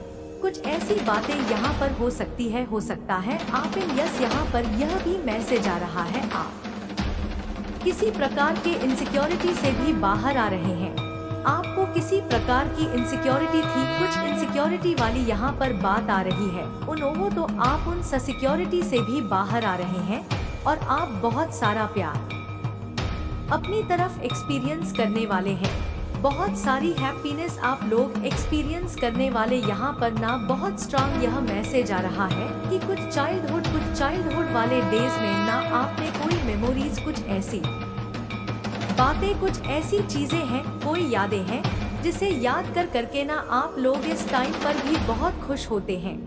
कुछ ऐसी बातें यहाँ पर हो सकती है, हो सकता है आप इन यस। यहाँ पर यह भी मैसेज आ रहा है आप किसी प्रकार के इनसिक्योरिटी से भी बाहर आ रहे हैं। आपको किसी प्रकार की इनसिक्योरिटी थी, कुछ इनसिक्योरिटी वाली यहाँ पर बात आ रही है। उन्होंने तो आप उन सिक्योरिटी से भी बाहर आ रहे हैं और आप बहुत सारा प्यार अपनी तरफ एक्सपीरियंस करने वाले हैं। बहुत सारी हैप्पीनेस आप लोग एक्सपीरियंस करने वाले। यहाँ पर ना बहुत स्ट्रांग यह मैसेज आ रहा है कि कुछ चाइल्डहुड वाले डेज में ना आपने कोई मेमोरीज, कुछ ऐसी बातें, कुछ ऐसी चीजें हैं, कोई यादें हैं जिसे याद कर करके ना आप लोग इस टाइम पर भी बहुत खुश होते हैं।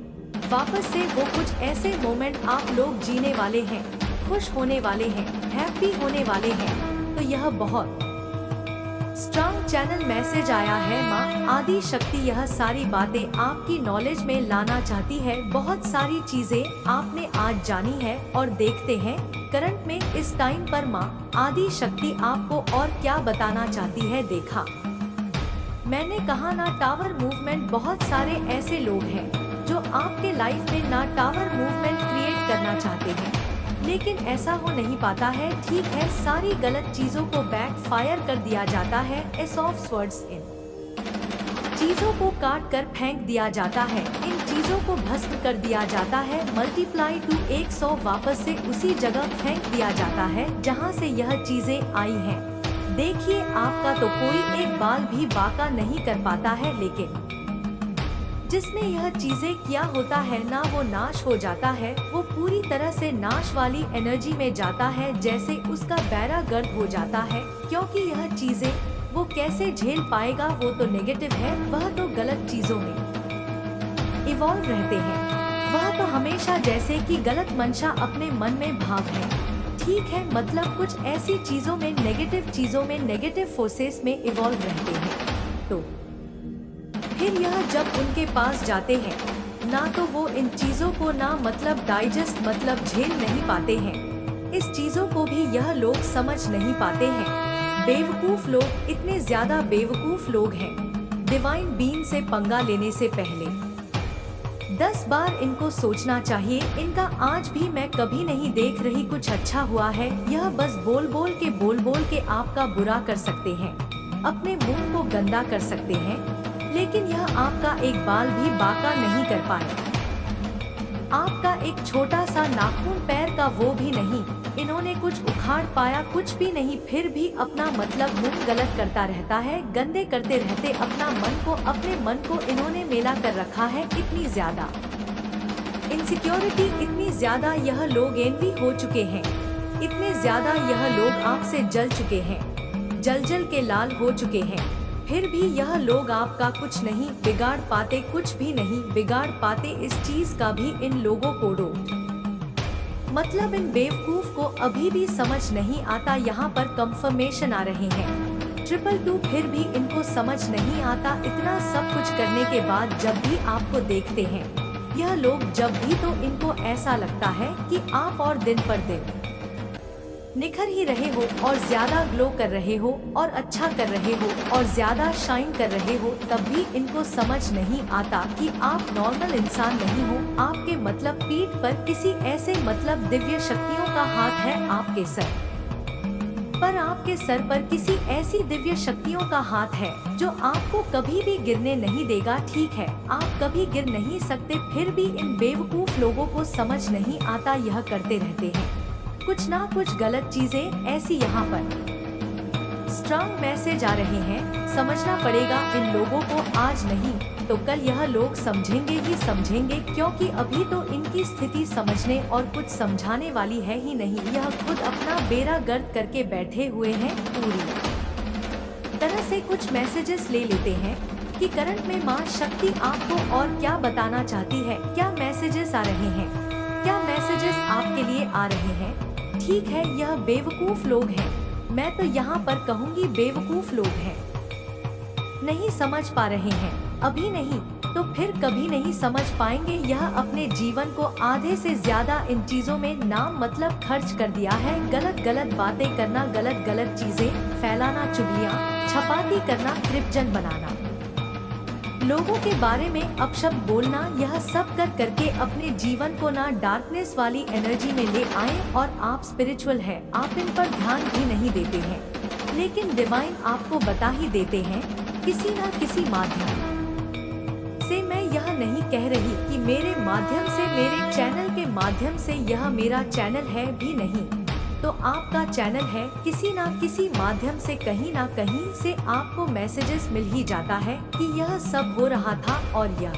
वापस से वो कुछ ऐसे मोमेंट आप लोग जीने वाले हैं, खुश होने वाले हैं, हैप्पी होने वाले हैं। तो यह बहुत स्ट्रॉन्ग चैनल मैसेज आया है। माँ आदि शक्ति यह सारी बातें आपकी नॉलेज में लाना चाहती है। बहुत सारी चीजें आपने आज जानी है और देखते हैं करंट में इस टाइम पर माँ आदि शक्ति आपको और क्या बताना चाहती है। देखा मैंने कहा ना, टावर मूवमेंट, बहुत सारे ऐसे लोग हैं जो आपके लाइफ में ना टावर मूवमेंट क्रिएट करना चाहते हैं, लेकिन ऐसा हो नहीं पाता है। ठीक है, सारी गलत चीजों को बैक फायर कर दिया जाता है। एस ऑफ स्वर्ड्स, इन चीजों को काट कर फेंक दिया जाता है, इन चीजों को भस्म कर दिया जाता है। मल्टीप्लाई टू 100 वापस से उसी जगह फेंक दिया जाता है जहां से यह चीजें आई हैं। देखिए आपका तो कोई एक बाल भी बाका नहीं कर पाता है, लेकिन जिसने यह चीजें किया होता है ना, वो नाश हो जाता है। वो पूरी तरह से नाश वाली एनर्जी में जाता है, जैसे उसका बैरा गर्द हो जाता है। क्योंकि यह चीजें वो कैसे झेल पाएगा, वो तो नेगेटिव है, वह तो गलत चीजों में इवॉल्व रहते हैं। वह तो हमेशा जैसे कि गलत मंशा अपने मन में भाव है। ठीक है, मतलब कुछ ऐसी चीजों में, नेगेटिव चीजों में, नेगेटिव फोर्सेस में इवॉल्व रहते हैं। तो फिर यह जब उनके पास जाते हैं ना, तो वो इन चीजों को ना मतलब डाइजेस्ट मतलब झेल नहीं पाते हैं। इस चीजों को भी यह लोग समझ नहीं पाते हैं। बेवकूफ लोग, इतने ज्यादा बेवकूफ लोग हैं। डिवाइन बीइंग से पंगा लेने से पहले 10 बार इनको सोचना चाहिए। इनका आज भी मैं कभी नहीं देख रही कुछ अच्छा हुआ है। यह बस बोल बोल के आपका बुरा कर सकते हैं, अपने मुंह को गंदा कर सकते हैं, लेकिन यह आपका एक बाल भी बाका नहीं कर पाए। आपका एक छोटा सा नाखून पैर का वो भी नहीं इन्होंने कुछ उखाड़ पाया, कुछ भी नहीं। फिर भी अपना मतलब मुंह गलत करता रहता है, गंदे करते रहते अपना मन को, अपने मन को इन्होंने मेला कर रखा है। इतनी ज्यादा इनसिक्योरिटी, इतनी ज्यादा यह लोग एनवी हो चुके हैं, इतने ज्यादा यह लोग आग से जल चुके हैं, जल के लाल हो चुके हैं। फिर भी यह लोग आपका कुछ नहीं बिगाड़ पाते, कुछ भी नहीं बिगाड़ पाते। इस चीज का भी इन लोगों को मतलब इन बेवकूफ को अभी भी समझ नहीं आता। यहाँ पर कंफर्मेशन आ रहे हैं 222, फिर भी इनको समझ नहीं आता। इतना सब कुछ करने के बाद जब भी आपको देखते हैं यह लोग, जब भी तो इनको ऐसा लगता है कि आप और दिन पर दिन निखर ही रहे हो और ज्यादा ग्लो कर रहे हो और अच्छा कर रहे हो और ज्यादा शाइन कर रहे हो। तब भी इनको समझ नहीं आता कि आप नॉर्मल इंसान नहीं हो। आपके मतलब पीठ पर किसी ऐसे मतलब दिव्य शक्तियों का हाथ है, आपके सर पर, आपके सर पर किसी ऐसी दिव्य शक्तियों का हाथ है जो आपको कभी भी गिरने नहीं देगा। ठीक है, आप कभी गिर नहीं सकते। फिर भी इन बेवकूफ लोगों को समझ नहीं आता, यह करते रहते हैं कुछ ना कुछ गलत चीजें ऐसी। यहाँ पर स्ट्रॉन्ग मैसेज आ रहे हैं, समझना पड़ेगा इन लोगों को। आज नहीं तो कल यह लोग समझेंगे ही समझेंगे, क्योंकि अभी तो इनकी स्थिति समझने और कुछ समझाने वाली है ही नहीं। यह खुद अपना बेड़ा गर्द करके बैठे हुए हैं। पूरी तरह से कुछ मैसेजेस ले लेते हैं कि करंट में माँ शक्ति आपको और क्या बताना चाहती है, क्या मैसेजेस आ रहे हैं, क्या मैसेजेस आपके लिए आ रहे हैं। ठीक है, यह बेवकूफ लोग हैं, मैं तो यहाँ पर कहूँगी बेवकूफ लोग हैं, नहीं समझ पा रहे हैं। अभी नहीं तो फिर कभी नहीं समझ पाएंगे। यह अपने जीवन को आधे से ज्यादा इन चीजों में नाम मतलब खर्च कर दिया है। गलत बातें करना, गलत चीजें फैलाना, चुगलियाँ छपाती करना, क्रिप्टन बनाना, लोगों के बारे में अपशब्द बोलना, यह सब कर करके अपने जीवन को ना डार्कनेस वाली एनर्जी में ले आए। और आप स्पिरिचुअल है, आप इन पर ध्यान भी नहीं देते हैं, लेकिन डिवाइन आपको बता ही देते हैं किसी न किसी माध्यम से। मैं यह नहीं कह रही कि मेरे माध्यम से, मेरे चैनल के माध्यम से, यह मेरा चैनल है भी नहीं तो आपका चैनल है, किसी ना किसी माध्यम से, कहीं ना कहीं से आपको मैसेजेस मिल ही जाता है कि यह सब हो रहा था और यह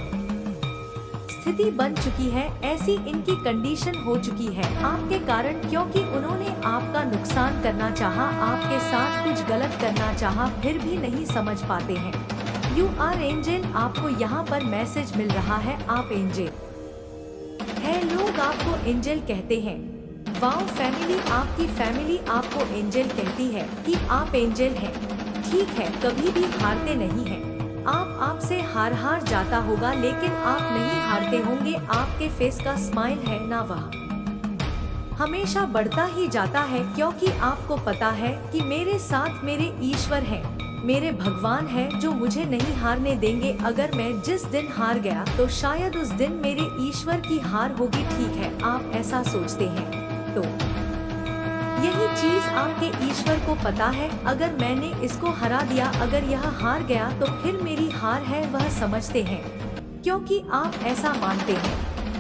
स्थिति बन चुकी है। ऐसी इनकी कंडीशन हो चुकी है आपके कारण, क्योंकि उन्होंने आपका नुकसान करना चाहा, आपके साथ कुछ गलत करना चाहा, फिर भी नहीं समझ पाते हैं। यू आर एंजल, आपको यहाँ पर मैसेज मिल रहा है, आप एंजल है। लोग आपको एंजल कहते हैं। वाओ फैमिली, आपकी फैमिली आपको एंजल कहती है कि आप एंजल हैं। ठीक है, कभी भी हारते नहीं हैं। आपसे हार जाता होगा, लेकिन आप नहीं हारते होंगे। आपके फेस का स्माइल है ना, वह हमेशा बढ़ता ही जाता है, क्योंकि आपको पता है कि मेरे साथ मेरे ईश्वर हैं, मेरे भगवान हैं जो मुझे नहीं हारने देंगे। अगर मैं जिस दिन हार गया तो शायद उस दिन मेरे ईश्वर की हार होगी। ठीक है, आप ऐसा सोचते हैं तो यही चीज आपके ईश्वर को पता है। अगर मैंने इसको हरा दिया, अगर यह हार गया तो फिर मेरी हार है, वह समझते हैं, क्योंकि आप ऐसा मानते हैं।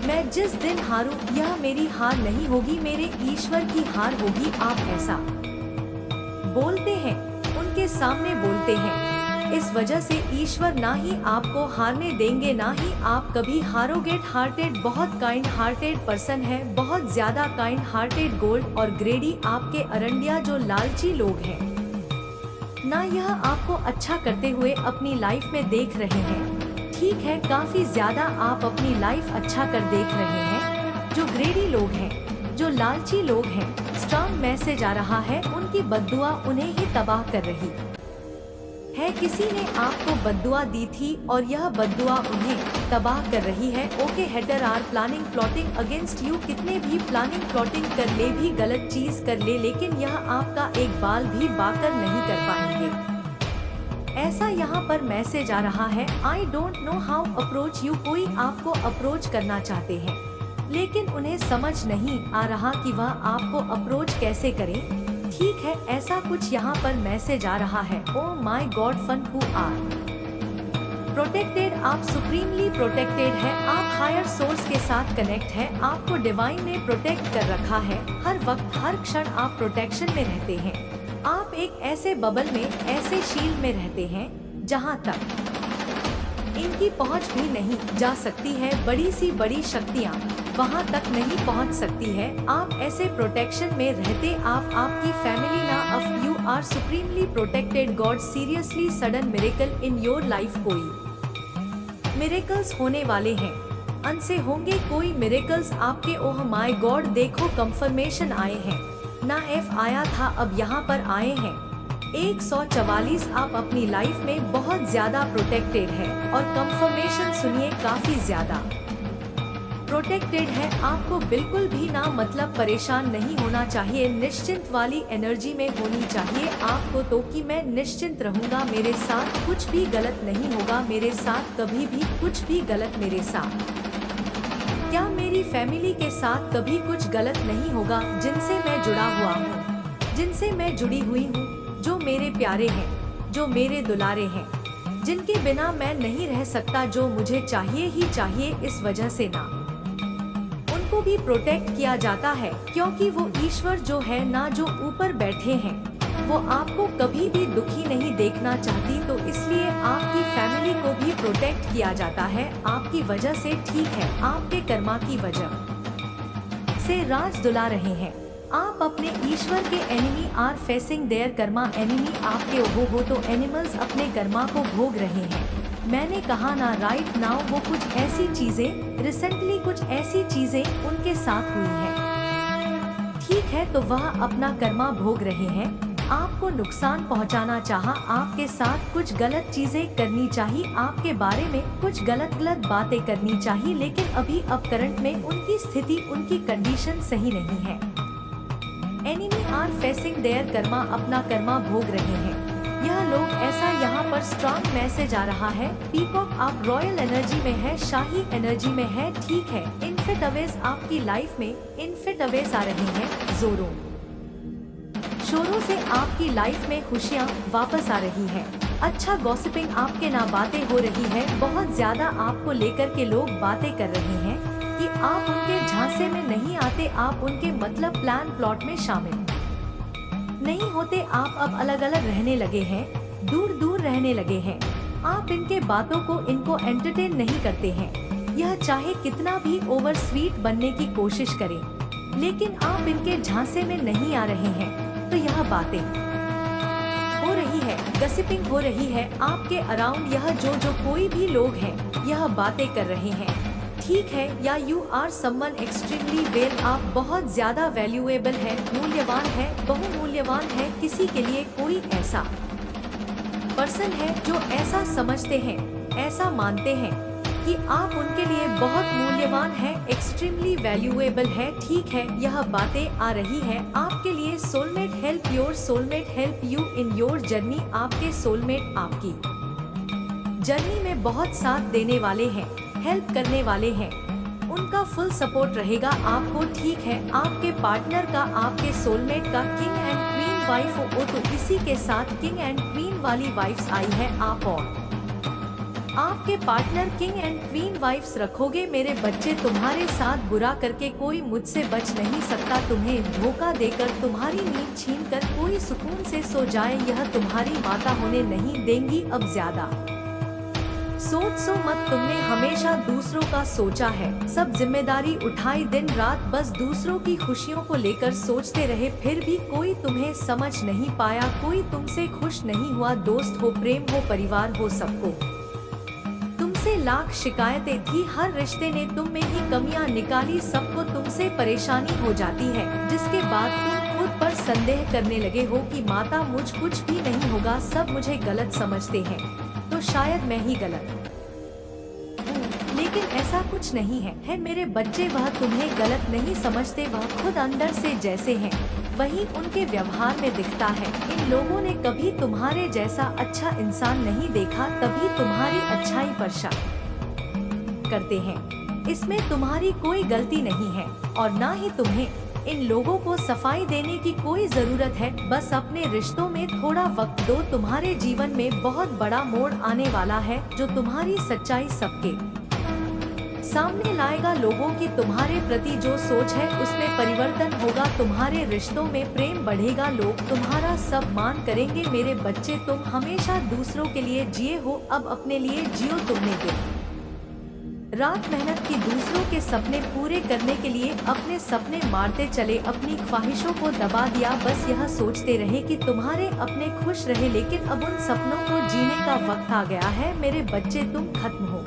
मैं जिस दिन हारूं, यह मेरी हार नहीं होगी, मेरे ईश्वर की हार होगी। आप ऐसा बोलते हैं, उनके सामने बोलते हैं। इस वजह से ईश्वर ना ही आपको हारने देंगे, ना ही आप कभी हारोगे। हार्टेड, बहुत काइंड हार्टेड पर्सन है, बहुत ज्यादा काइंड हार्टेड। गोल्ड और ग्रेडी आपके अरंडिया जो लालची लोग हैं ना, यह आपको अच्छा करते हुए अपनी लाइफ में देख रहे हैं। ठीक है, काफी ज्यादा आप अपनी लाइफ अच्छा कर देख रहे हैं। जो ग्रेडी लोग हैं, जो लालची लोग हैं, स्ट्रॉन्ग मैसेज आ रहा है, उनकी बद्दुआ उन्हें ही तबाह कर रही है। किसी ने आपको बद्दुआ दी थी और यह बद्दुआ उन्हें तबाह कर रही है। Okay, hater are planning plotting against you. कितने भी प्लानिंग प्लॉटिंग कर ले, भी गलत चीज कर ले, लेकिन यह आपका एक बाल भी बाकर नहीं कर पाएंगे। ऐसा यहाँ पर मैसेज आ रहा है। I don't know how approach you. कोई आपको अप्रोच करना चाहते हैं, लेकिन उन्हें समझ नहीं आ रहा कि वह आपको अप्रोच कैसे करें। ठीक है, ऐसा कुछ यहाँ पर मैसेज आ रहा है। Oh my God, fun who are protected, आप सुप्रीमली प्रोटेक्टेड है। आप हायर सोर्स के साथ कनेक्ट है, आपको डिवाइन ने प्रोटेक्ट कर रखा है। हर वक्त हर क्षण आप प्रोटेक्शन में रहते हैं। आप एक ऐसे बबल में, ऐसे शील्ड में रहते हैं जहाँ तक इनकी पहुँच भी नहीं जा सकती है। बड़ी सी बड़ी शक्तियाँ वहाँ तक नहीं पहुँच सकती है। आप ऐसे प्रोटेक्शन में रहते, आपकी फैमिली ना of you are supremely protected. God seriously sudden miracle in your life. कोई मिरेकल्स होने वाले हैं, अन से होंगे कोई मिरेकल्स आपके। ओह माय गॉड, देखो कंफर्मेशन आए हैं ना, एफ आया था, अब यहाँ पर आए हैं 144। आप अपनी लाइफ में बहुत ज्यादा प्रोटेक्टेड है और कंफर्मेशन सुनिए, काफी ज्यादा प्रोटेक्टेड है। आपको बिल्कुल भी ना मतलब परेशान नहीं होना चाहिए, निश्चिंत वाली एनर्जी में होनी चाहिए आपको तो, कि मैं निश्चिंत रहूंगा, मेरे साथ कुछ भी गलत नहीं होगा, मेरे साथ कभी भी कुछ भी गलत मेरे साथ, क्या मेरी फैमिली के साथ कभी कुछ गलत नहीं होगा। जिनसे मैं जुड़ा हुआ हूँ, जिनसे मैं जुड़ी हुई हूँ, जो मेरे प्यारे हैं, जो मेरे दुलारे हैं, जिनके बिना मैं नहीं रह सकता, जो मुझे चाहिए ही चाहिए, इस वजह से ना उनको भी प्रोटेक्ट किया जाता है, क्योंकि वो ईश्वर जो है ना, जो ऊपर बैठे हैं, वो आपको कभी भी दुखी नहीं देखना चाहती, तो इसलिए आपकी फैमिली को भी प्रोटेक्ट किया जाता है आपकी वजह से। ठीक है, आपके कर्मा की वजह से राज दुला रहे हैं। आप अपने ईश्वर के enemy are facing their karma. Enemy आपके हो तो एनिमल्स अपने कर्मा को भोग रहे हैं। मैंने कहा ना, राइट नाउ वो कुछ ऐसी चीजें, रिसेंटली कुछ ऐसी चीजें उनके साथ हुई हैं। ठीक है, तो वह अपना कर्मा भोग रहे हैं। आपको नुकसान पहुंचाना चाहा, आपके साथ कुछ गलत चीजें करनी चाहिए, आपके बारे में कुछ गलत बातें करनी चाहिए, लेकिन अभी अब करंट में उनकी स्थिति, उनकी कंडीशन सही नहीं है। Enemy are facing their karma, अपना कर्मा भोग रहे हैं यह लोग। ऐसा यहाँ पर स्ट्रॉन्ग मैसेज आ रहा है। पीकॉक, आप रॉयल एनर्जी में है, शाही एनर्जी में है। ठीक है, इनफिट अवेज आपकी लाइफ में इनफिट अवेज आ रहे हैं, जोरों शोरों से आपकी लाइफ में खुशियाँ वापस आ रही है। अच्छा गॉसिपिंग, आपके ना बातें हो रही है, बहुत ज्यादा आपको लेकर के लोग बातें कर रहे हैं कि आप उनके झांसे में नहीं आते, आप उनके मतलब प्लान प्लॉट में शामिल नहीं होते। आप अब अलग अलग रहने लगे हैं, दूर दूर रहने लगे हैं। आप इनके बातों को, इनको एंटरटेन नहीं करते हैं। यह चाहे कितना भी ओवर स्वीट बनने की कोशिश करें, लेकिन आप इनके झांसे में नहीं आ रहे हैं, तो यह बातें हो रही है, गसिपिंग हो रही है आपके अराउंड। यह जो कोई भी लोग हैं यह बातें कर रहे हैं, ठीक है? या you are someone extremely well, आप बहुत ज्यादा वैल्यूएबल है, मूल्यवान है, बहुमूल्यवान है। किसी के लिए कोई ऐसा पर्सन है जो ऐसा समझते हैं, ऐसा मानते हैं कि आप उनके लिए बहुत मूल्यवान है, एक्सट्रीमली वैल्यूएबल है, ठीक है? यह बातें आ रही है आपके लिए। Soulmate help your soulmate help you in your journey, आपके सोलमेट आपकी जर्नी में बहुत साथ देने वाले हैं, हेल्प करने वाले हैं, उनका फुल सपोर्ट रहेगा आपको, ठीक है? आपके पार्टनर का, आपके सोलमेट का किंग एंड क्वीन वाइफ हो तो इसी के साथ किंग एंड क्वीन वाली वाइफ्स आई है आप, और आपके partner king and queen vibes रखोगे मेरे बच्चे। तुम्हारे साथ बुरा करके कोई मुझसे बच नहीं सकता, तुम्हें धोखा देकर, तुम्हारी नींद छीनकर कोई सुकून से सो जाए, यह तुम्हारी माता होने नहीं देंगी अब ज्यादा सोच मत। तुमने हमेशा दूसरों का सोचा है, सब जिम्मेदारी उठाई, दिन रात बस दूसरों की खुशियों को लेकर सोचते रहे, फिर भी कोई तुम्हें समझ नहीं पाया, कोई तुमसे खुश नहीं हुआ। दोस्त हो, प्रेम हो, परिवार हो, सबको तुमसे लाख शिकायतें थी, हर रिश्ते ने तुम में ही कमियां निकाली, सबको तुमसे परेशानी हो जाती है, जिसके बाद तुम खुद पर संदेह करने लगे हो कि माता मुझ कुछ भी नहीं होगा, सब मुझे गलत समझते हैं, तो शायद मैं ही गलत हूँ। लेकिन ऐसा कुछ नहीं है मेरे बच्चे, वह तुम्हें गलत नहीं समझते, वह खुद अंदर से जैसे हैं वही उनके व्यवहार में दिखता है। इन लोगों ने कभी तुम्हारे जैसा अच्छा इंसान नहीं देखा, तभी तुम्हारी अच्छाई पर शक करते हैं। इसमें तुम्हारी कोई गलती नहीं है और ना ही तुम्हें इन लोगों को सफाई देने की कोई जरूरत है। बस अपने रिश्तों में थोड़ा वक्त दो, तुम्हारे जीवन में बहुत बड़ा मोड़ आने वाला है जो तुम्हारी सच्चाई सबके सामने लाएगा। लोगों की तुम्हारे प्रति जो सोच है उसमें परिवर्तन होगा, तुम्हारे रिश्तों में प्रेम बढ़ेगा, लोग तुम्हारा सम्मान करेंगे। मेरे बच्चे, तुम हमेशा दूसरों के लिए जिए हो, अब अपने लिए जियो। तुमने दिन रात मेहनत की दूसरों के सपने पूरे करने के लिए, अपने सपने मारते चले, अपनी ख्वाहिशों को दबा दिया, बस यह सोचते रहे कि तुम्हारे अपने खुश रहे, लेकिन अब उन सपनों को जीने का वक्त आ गया है। मेरे बच्चे, तुम खत्म हो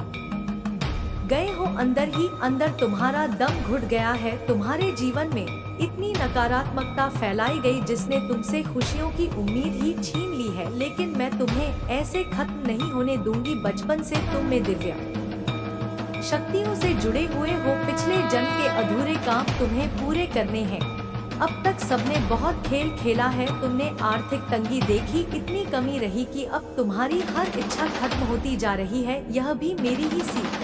गए हो, अंदर ही अंदर तुम्हारा दम घुट गया है। तुम्हारे जीवन में इतनी नकारात्मकता फैलाई गई जिसने तुमसे खुशियों की उम्मीद ही छीन ली है, लेकिन मैं तुम्हें ऐसे खत्म नहीं होने दूंगी। बचपन से तुम में दिव्य शक्तियों से जुड़े हुए हो, पिछले जन्म के अधूरे काम तुम्हें पूरे करने हैं। अब तक सबने बहुत खेल खेला है, तुमने आर्थिक तंगी देखी, इतनी कमी रही कि अब तुम्हारी हर इच्छा खत्म होती जा रही है। यह भी मेरी ही सीख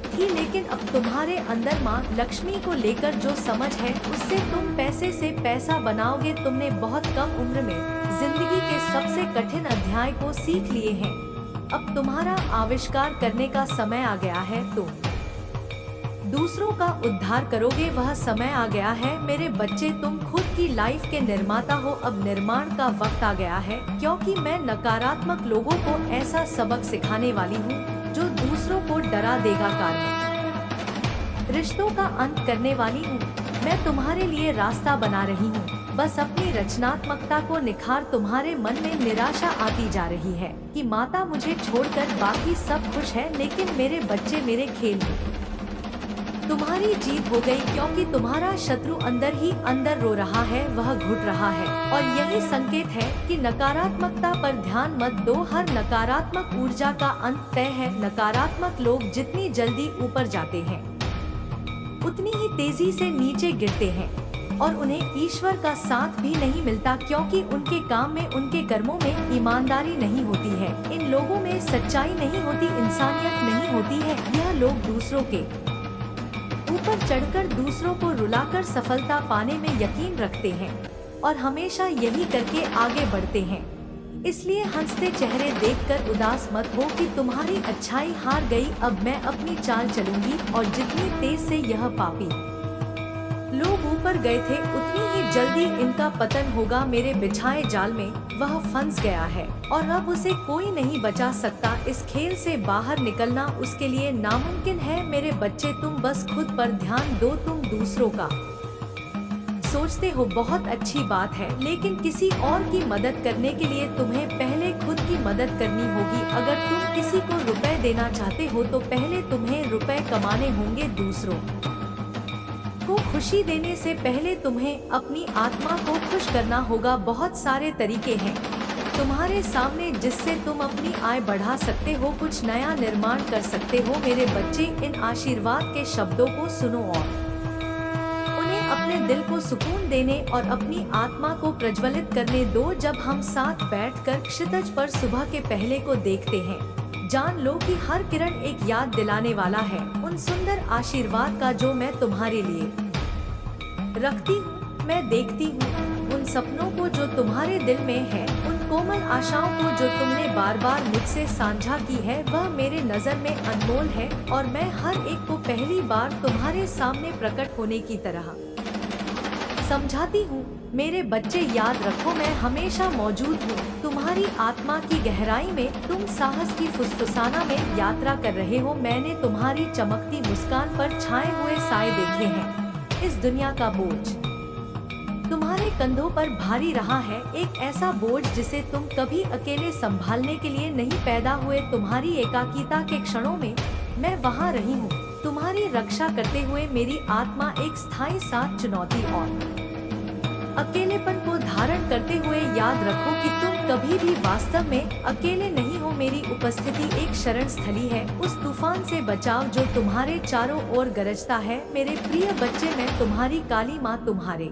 थी, लेकिन अब तुम्हारे अंदर माँ लक्ष्मी को लेकर जो समझ है उससे तुम पैसे से पैसा बनाओगे। तुमने बहुत कम उम्र में जिंदगी के सबसे कठिन अध्याय को सीख लिए हैं, अब तुम्हारा आविष्कार करने का समय आ गया है। तुम दूसरों का उद्धार करोगे, वह समय आ गया है। मेरे बच्चे, तुम खुद की लाइफ के निर्माता हो, अब निर्माण का वक्त आ गया है, क्योंकि मैं नकारात्मक लोगों को ऐसा सबक सिखाने वाली हूँ जो दूसरों को डरा देगा। कारण रिश्तों का अंत करने वाली हूँ, मैं तुम्हारे लिए रास्ता बना रही हूँ। बस अपनी रचनात्मकता को निखार। तुम्हारे मन में निराशा आती जा रही है कि माता मुझे छोड़कर बाकी सब खुश है, लेकिन मेरे बच्चे, मेरे खेल में तुम्हारी जीत हो गई, क्योंकि तुम्हारा शत्रु अंदर ही अंदर रो रहा है, वह घुट रहा है, और यही संकेत है कि नकारात्मकता पर ध्यान मत दो। हर नकारात्मक ऊर्जा का अंत तय है। नकारात्मक लोग जितनी जल्दी ऊपर जाते हैं उतनी ही तेजी से नीचे गिरते हैं, और उन्हें ईश्वर का साथ भी नहीं मिलता, क्योंकि उनके काम में, उनके कर्मों में ईमानदारी नहीं होती है। इन लोगों में सच्चाई नहीं होती, इंसानियत नहीं होती है। यह लोग दूसरों के ऊपर चढ़कर दूसरों को रुलाकर सफलता पाने में यकीन रखते हैं और हमेशा यही करके आगे बढ़ते हैं। इसलिए हंसते चेहरे देखकर उदास मत हो कि तुम्हारी अच्छाई हार गई। अब मैं अपनी चाल चलूंगी, और जितनी तेज से यह पापी लोग ऊपर गए थे उतनी ही जल्दी इनका पतन होगा। मेरे बिछाए जाल में वह फंस गया है और अब उसे कोई नहीं बचा सकता। इस खेल से बाहर निकलना उसके लिए नामुमकिन है। मेरे बच्चे, तुम बस खुद पर ध्यान दो, तुम दूसरों का सोचते हो बहुत अच्छी बात है, लेकिन किसी और की मदद करने के लिए तुम्हें पहले खुद की मदद करनी होगी। अगर तुम किसी को रुपए देना चाहते हो तो पहले तुम्हें रुपए कमाने होंगे। दूसरों को खुशी देने से पहले तुम्हें अपनी आत्मा को खुश करना होगा। बहुत सारे तरीके हैं तुम्हारे सामने जिससे तुम अपनी आय बढ़ा सकते हो, कुछ नया निर्माण कर सकते हो। मेरे बच्चे, इन आशीर्वाद के शब्दों को सुनो और उन्हें अपने दिल को सुकून देने और अपनी आत्मा को प्रज्वलित करने दो। जब हम साथ बैठकर क्षितिज पर सुबह के पहले को देखते हैं, जान लो कि हर किरण एक याद दिलाने वाला है उन सुंदर आशीर्वाद का जो मैं तुम्हारे लिए रखती हूँ। मैं देखती हूँ उन सपनों को जो तुम्हारे दिल में है, उन कोमल आशाओं को जो तुमने बार बार मुझसे साझा की है। वह मेरे नजर में अनमोल है और मैं हर एक को पहली बार तुम्हारे सामने प्रकट होने की तरह समझाती हूँ। मेरे बच्चे, याद रखो मैं हमेशा मौजूद हूँ। तुम्हारी आत्मा की गहराई में तुम साहस की फुसफुसाना में यात्रा कर रहे हो। मैंने तुम्हारी चमकती मुस्कान पर छाए हुए साए देखे हैं। इस दुनिया का बोझ तुम्हारे कंधों पर भारी रहा है, एक ऐसा बोझ जिसे तुम कभी अकेले संभालने के लिए नहीं पैदा हुए। तुम्हारी एकाकीता के क्षणों में मैं वहाँ रही हूँ, तुम्हारी रक्षा करते हुए। मेरी आत्मा एक स्थायी साथ चुनौती और अकेलेपन को धारण करते हुए। याद रखो कि तुम कभी भी वास्तव में अकेले नहीं हो। मेरी उपस्थिति एक शरण स्थली है, उस तूफान से बचाव जो तुम्हारे चारों ओर गरजता है। मेरे प्रिय बच्चे, मैं तुम्हारी काली माँ तुम्हारे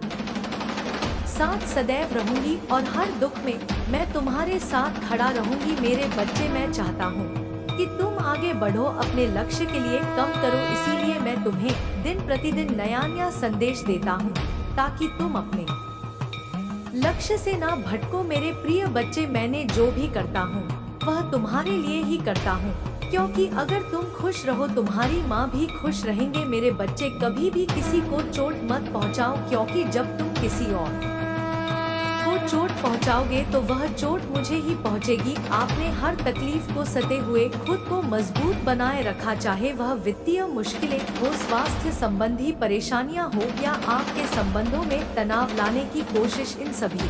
साथ सदैव रहूंगी और हर दुख में मैं तुम्हारे साथ खड़ा रहूंगी। मेरे बच्चे, मैं चाहता हूँ कि तुम आगे बढ़ो, अपने लक्ष्य के लिए कम करो। इसीलिए मैं तुम्हें दिन प्रतिदिन नया संदेश देता हूँ ताकि तुम अपने लक्ष्य से ना भटको। मेरे प्रिय बच्चे, मैंने जो भी करता हूँ वह तुम्हारे लिए ही करता हूँ, क्योंकि अगर तुम खुश रहो तुम्हारी माँ भी खुश रहेंगे। मेरे बच्चे, कभी भी किसी को चोट मत पहुँचाओ, क्योंकि जब तुम किसी और को चोट पहुंचाओगे तो वह चोट मुझे ही पहुंचेगी। आपने हर तकलीफ को सते हुए खुद को मजबूत बनाए रखा, चाहे वह वित्तीय मुश्किलें हो, स्वास्थ्य संबंधी परेशानियां हो या आपके संबंधों में तनाव लाने की कोशिश। इन सभी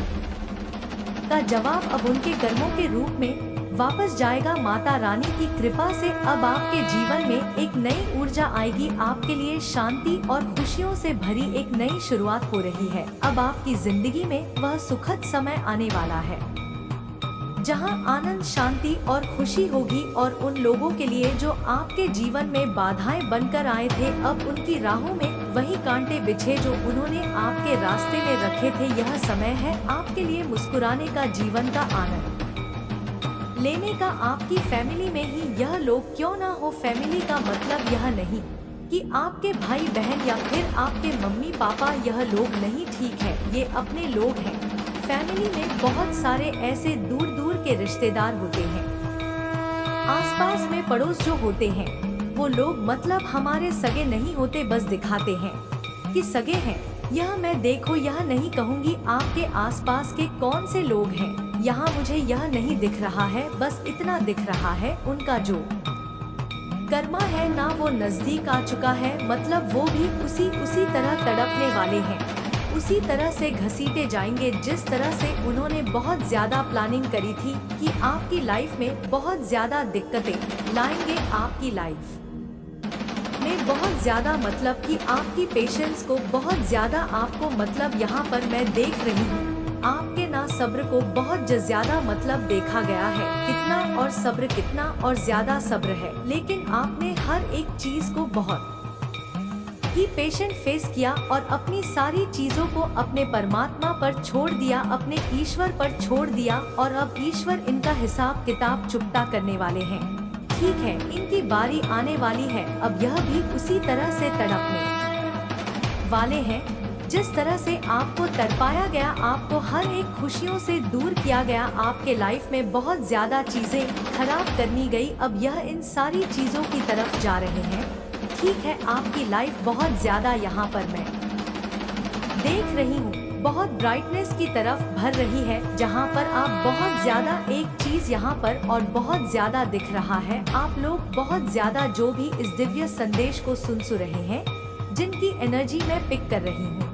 का जवाब अब उनके कर्मों के रूप में वापस जाएगा। माता रानी की कृपा से अब आपके जीवन में एक नई ऊर्जा आएगी। आपके लिए शांति और खुशियों से भरी एक नई शुरुआत हो रही है। अब आपकी जिंदगी में वह सुखद समय आने वाला है जहां आनंद, शांति और खुशी होगी। और उन लोगों के लिए जो आपके जीवन में बाधाएं बनकर आए थे, अब उनकी राहों में वही कांटे बिछे जो उन्होंने आपके रास्ते में रखे थे। यह समय है आपके लिए मुस्कुराने का, जीवन का आनंद लेने का। आपकी फैमिली में ही यह लोग क्यों ना हो, फैमिली का मतलब यह नहीं कि आपके भाई बहन या फिर आपके मम्मी पापा, यह लोग नहीं, ठीक है, ये अपने लोग हैं। फैमिली में बहुत सारे ऐसे दूर दूर के रिश्तेदार होते हैं, आसपास में पड़ोस जो होते हैं, वो लोग मतलब हमारे सगे नहीं होते, बस दिखाते हैं कि सगे हैं। यह मैं देखो यह नहीं कहूँगी आपके आसपास के कौन से लोग हैं, यहाँ मुझे यह नहीं दिख रहा है, बस इतना दिख रहा है उनका जो कर्मा है ना वो नजदीक आ चुका है। मतलब वो भी उसी तरह तड़पने वाले हैं, उसी तरह से घसीटे जाएंगे जिस तरह से उन्होंने बहुत ज्यादा प्लानिंग करी थी कि आपकी लाइफ में बहुत ज्यादा दिक्कतें लाएंगे। आपकी लाइफ में बहुत ज्यादा मतलब कि आपकी पेशेंस को बहुत ज्यादा आपको मतलब यहाँ पर मैं देख रही हूँ आपके ना सब्र को बहुत ज्यादा मतलब देखा गया है कितना और सब्र कितना और ज्यादा सब्र है। लेकिन आपने हर एक चीज को बहुत ही पेशेंट फेस किया और अपनी सारी चीजों को अपने परमात्मा पर छोड़ दिया, अपने ईश्वर पर छोड़ दिया। और अब ईश्वर इनका हिसाब किताब चुकता करने वाले हैं। ठीक है, इनकी बारी आने वाली है। अब यह भी उसी तरह से तड़पने वाले हैं जिस तरह से आपको तड़पाया गया, आपको हर एक खुशियों से दूर किया गया, आपके लाइफ में बहुत ज्यादा चीजें खराब करनी गई। अब यह इन सारी चीजों की तरफ जा रहे हैं। ठीक है, आपकी लाइफ बहुत ज्यादा यहाँ पर मैं देख रही हूँ बहुत ब्राइटनेस की तरफ भर रही है, जहाँ पर आप बहुत ज्यादा एक चीज यहाँ पर और बहुत ज्यादा दिख रहा है। आप लोग बहुत ज्यादा जो भी इस दिव्य संदेश को सुन रहे हैं, जिनकी एनर्जी मैं पिक कर रही हूँ,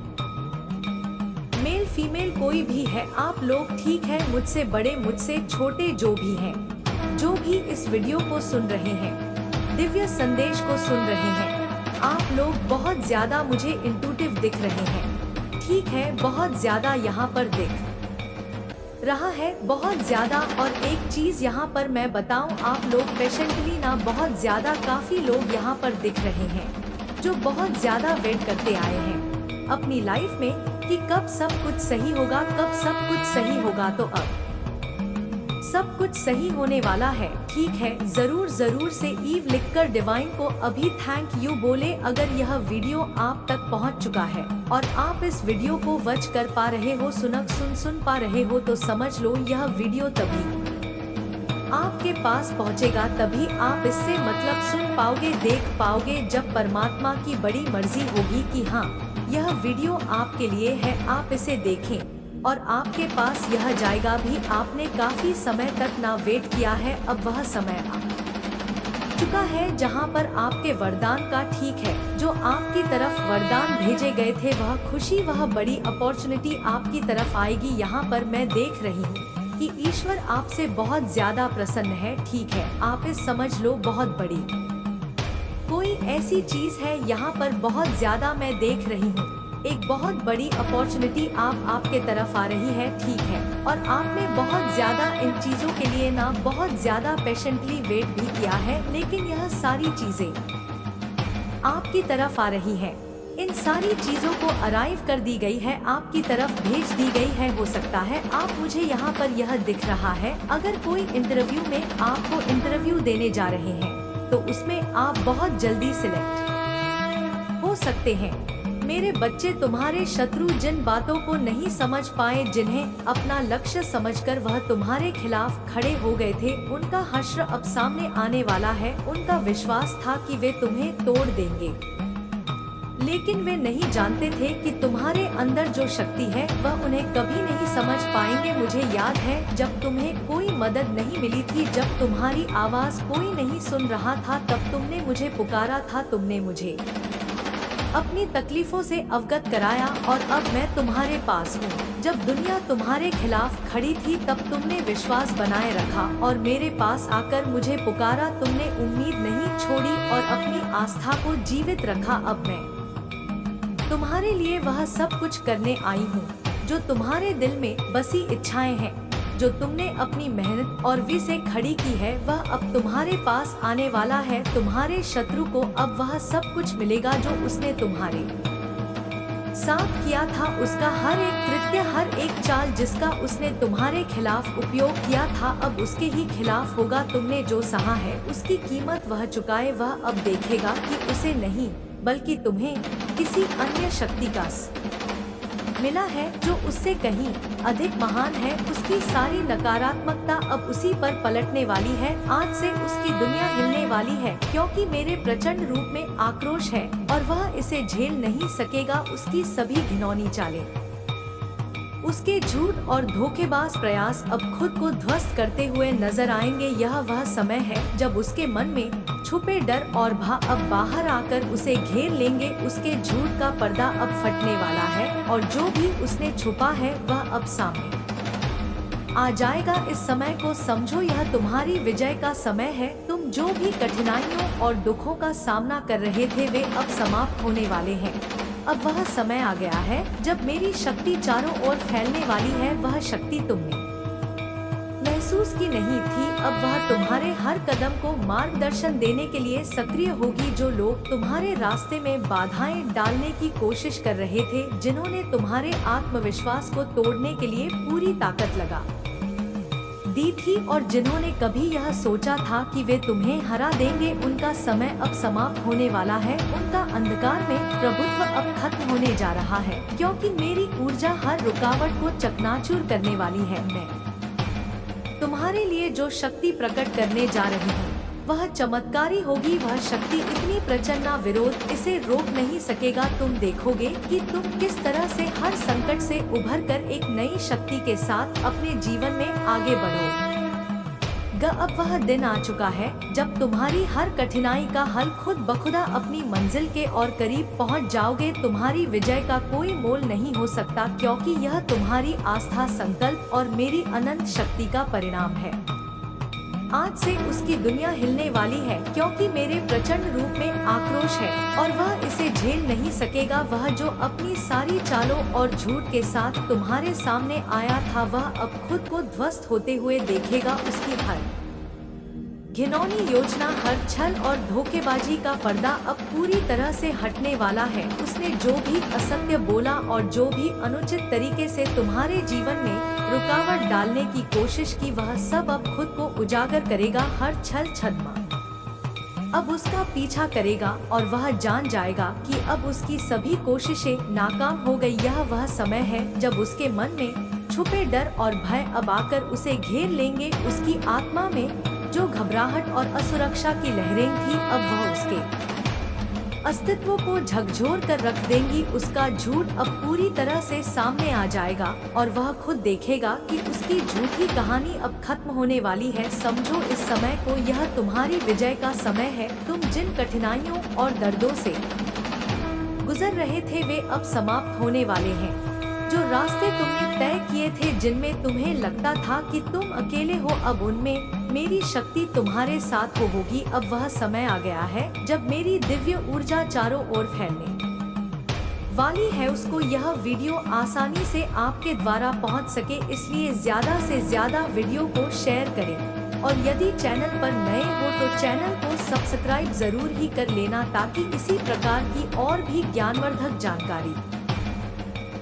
फीमेल कोई भी है, आप लोग ठीक है, मुझसे बड़े मुझसे छोटे जो भी हैं, जो भी इस वीडियो को सुन रहे हैं, दिव्य संदेश को सुन रहे हैं, आप लोग बहुत ज्यादा मुझे इंट्यूटिव दिख रहे हैं। ठीक है, बहुत ज्यादा यहाँ पर दिख रहा है, बहुत ज्यादा। और एक चीज यहाँ पर मैं बताऊं, आप लोग पेशेंटली ना बहुत ज्यादा काफी लोग यहाँ पर दिख रहे हैं जो बहुत ज्यादा वेट करते आए हैं अपनी लाइफ में कि कब सब कुछ सही होगा, कब सब कुछ सही होगा। तो अब सब कुछ सही होने वाला है। ठीक है, जरूर जरूर से ईव लिखकर डिवाइन को अभी थैंक यू बोले अगर यह वीडियो आप तक पहुंच चुका है और आप इस वीडियो को वॉच कर पा रहे हो, सुन पा रहे हो, तो समझ लो यह वीडियो तभी आपके पास पहुंचेगा, तभी आप इससे मतलब सुन पाओगे, देख पाओगे जब परमात्मा की बड़ी मर्जी होगी कि हाँ यह वीडियो आपके लिए है, आप इसे देखें और आपके पास यह जाएगा भी। आपने काफी समय तक ना वेट किया है, अब वह समय आ चुका है जहां पर आपके वरदान का, ठीक है, जो आपकी तरफ वरदान भेजे गए थे, वह खुशी, वह बड़ी अपॉर्चुनिटी आपकी तरफ आएगी। यहाँ पर मैं देख रही हूँ कि ईश्वर आपसे बहुत ज्यादा प्रसन्न है। ठीक है, आप इस समझ लो बहुत बड़ी कोई ऐसी चीज है यहाँ पर बहुत ज्यादा मैं देख रही हूँ, एक बहुत बड़ी अपॉर्चुनिटी आपके तरफ आ रही है। ठीक है, और आपने बहुत ज्यादा इन चीजों के लिए ना बहुत ज्यादा पेशेंटली वेट भी किया है, लेकिन यह सारी चीजें आपकी तरफ आ रही हैं। इन सारी चीजों को अराइव कर दी गई है, आपकी तरफ भेज दी गई है। हो सकता है आप, मुझे यहाँ पर यह दिख रहा है, अगर कोई इंटरव्यू में आपको इंटरव्यू देने जा रहे हैं तो उसमें आप बहुत जल्दी सिलेक्ट हो सकते हैं। मेरे बच्चे, तुम्हारे शत्रु जिन बातों को नहीं समझ पाए, जिन्हें अपना लक्ष्य समझकर वह तुम्हारे खिलाफ खड़े हो गए थे, उनका हश्र अब सामने आने वाला है। उनका विश्वास था कि वे तुम्हें तोड़ देंगे, लेकिन वे नहीं जानते थे कि तुम्हारे अंदर जो शक्ति है वह उन्हें कभी नहीं समझ पाएंगे। मुझे याद है जब तुम्हें कोई मदद नहीं मिली थी, जब तुम्हारी आवाज कोई नहीं सुन रहा था, तब तुमने मुझे पुकारा था, तुमने मुझे अपनी तकलीफों से अवगत कराया और अब मैं तुम्हारे पास हूँ। जब दुनिया तुम्हारे खिलाफ खड़ी थी तब तुमने विश्वास बनाए रखा और मेरे पास आकर मुझे पुकारा, तुमने उम्मीद नहीं छोड़ी और अपनी आस्था को जीवित रखा। अब मैं तुम्हारे लिए वह सब कुछ करने आई हूँ जो तुम्हारे दिल में बसी इच्छाएं हैं, जो तुमने अपनी मेहनत और विजय से खड़ी की है, वह अब तुम्हारे पास आने वाला है। तुम्हारे शत्रु को अब वह सब कुछ मिलेगा जो उसने तुम्हारे साथ किया था, उसका हर एक कृत्य, हर एक चाल जिसका उसने तुम्हारे खिलाफ उपयोग किया था, अब उसके ही खिलाफ होगा। तुमने जो सहा है उसकी कीमत वह चुकाए। वह अब देखेगा कि उसे नहीं बल्कि तुम्हें किसी अन्य शक्ति का मिला है जो उससे कहीं अधिक महान है। उसकी सारी नकारात्मकता अब उसी पर पलटने वाली है। आज से उसकी दुनिया हिलने वाली है, क्योंकि मेरे प्रचंड रूप में आक्रोश है और वह इसे झेल नहीं सकेगा। उसकी सभी घिनौनी चालें, उसके झूठ और धोखेबाज प्रयास अब खुद को ध्वस्त करते हुए नजर आएंगे। यह वह समय है जब उसके मन में छुपे डर और भय अब बाहर आकर उसे घेर लेंगे। उसके झूठ का पर्दा अब फटने वाला है और जो भी उसने छुपा है वह अब सामने आ जाएगा। इस समय को समझो, यह तुम्हारी विजय का समय है। तुम जो भी कठिनाइयों और दुखों का सामना कर रहे थे वे अब समाप्त होने वाले हैं। अब वह समय आ गया है जब मेरी शक्ति चारों ओर फैलने वाली है। वह शक्ति तुमने महसूस की नहीं थी, अब वह तुम्हारे हर कदम को मार्गदर्शन देने के लिए सक्रिय होगी। जो लोग तुम्हारे रास्ते में बाधाएं डालने की कोशिश कर रहे थे, जिन्होंने तुम्हारे आत्मविश्वास को तोड़ने के लिए पूरी ताकत लगा दी थी और जिन्होंने कभी यह सोचा था कि वे तुम्हें हरा देंगे, उनका समय अब समाप्त होने वाला है। उनका अंधकार में प्रभुत्व अब खत्म होने जा रहा है, क्योंकि मेरी ऊर्जा हर रुकावट को चकनाचूर करने वाली है। मैं तुम्हारे लिए जो शक्ति प्रकट करने जा रही हूँ वह चमत्कारी होगी। वह शक्ति इतनी प्रचंड, विरोध इसे रोक नहीं सकेगा। तुम देखोगे कि तुम किस तरह से हर संकट से उभरकर एक नई शक्ति के साथ अपने जीवन में आगे बढ़ो। अब वह दिन आ चुका है जब तुम्हारी हर कठिनाई का हल खुद बखुदा अपनी मंजिल के और करीब पहुंच जाओगे। तुम्हारी विजय का कोई मोल नहीं हो सकता, क्योंकि यह तुम्हारी आस्था, संकल्प और मेरी अनंत शक्ति का परिणाम है। आज से उसकी दुनिया हिलने वाली है, क्योंकि मेरे प्रचंड रूप में आक्रोश है और वह इसे झेल नहीं सकेगा। वह जो अपनी सारी चालों और झूठ के साथ तुम्हारे सामने आया था, वह अब खुद को ध्वस्त होते हुए देखेगा। उसकी हर घिनौनी योजना, हर छल और धोखेबाजी का पर्दा अब पूरी तरह से हटने वाला है। उसने जो भी असत्य बोला और जो भी अनुचित तरीके से तुम्हारे जीवन में रुकावट डालने की कोशिश की, वह सब अब खुद को उजागर करेगा। हर छल छद्मा अब उसका पीछा करेगा और वह जान जाएगा कि अब उसकी सभी कोशिशें नाकाम हो गई। यह वह समय है जब उसके मन में छुपे डर और भय अब आकर उसे घेर लेंगे। उसकी आत्मा में जो घबराहट और असुरक्षा की लहरें थी, अब वह उसके अस्तित्व को झकझोर कर रख देंगी। उसका झूठ अब पूरी तरह से सामने आ जाएगा और वह खुद देखेगा कि उसकी झूठी कहानी अब खत्म होने वाली है। समझो इस समय को, यह तुम्हारी विजय का समय है। तुम जिन कठिनाइयों और दर्दों से गुजर रहे थे, वे अब समाप्त होने वाले हैं। जो रास्ते तुमने तय किए थे, जिनमें तुम्हें लगता था कि तुम अकेले हो, अब उनमें मेरी शक्ति तुम्हारे साथ होगी। अब वह समय आ गया है जब मेरी दिव्य ऊर्जा चारों ओर फैलने वाली है। उसको यह वीडियो आसानी से आपके द्वारा पहुंच सके, इसलिए ज्यादा से ज्यादा वीडियो को शेयर करें और यदि चैनल पर नए हो तो चैनल को सब्सक्राइब जरूर ही कर लेना, ताकि इसी प्रकार की और भी ज्ञानवर्धक जानकारी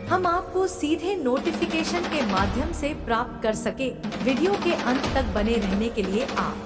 हम आपको सीधे नोटिफिकेशन के माध्यम से प्राप्त कर सके। वीडियो के अंत तक बने रहने के लिए आप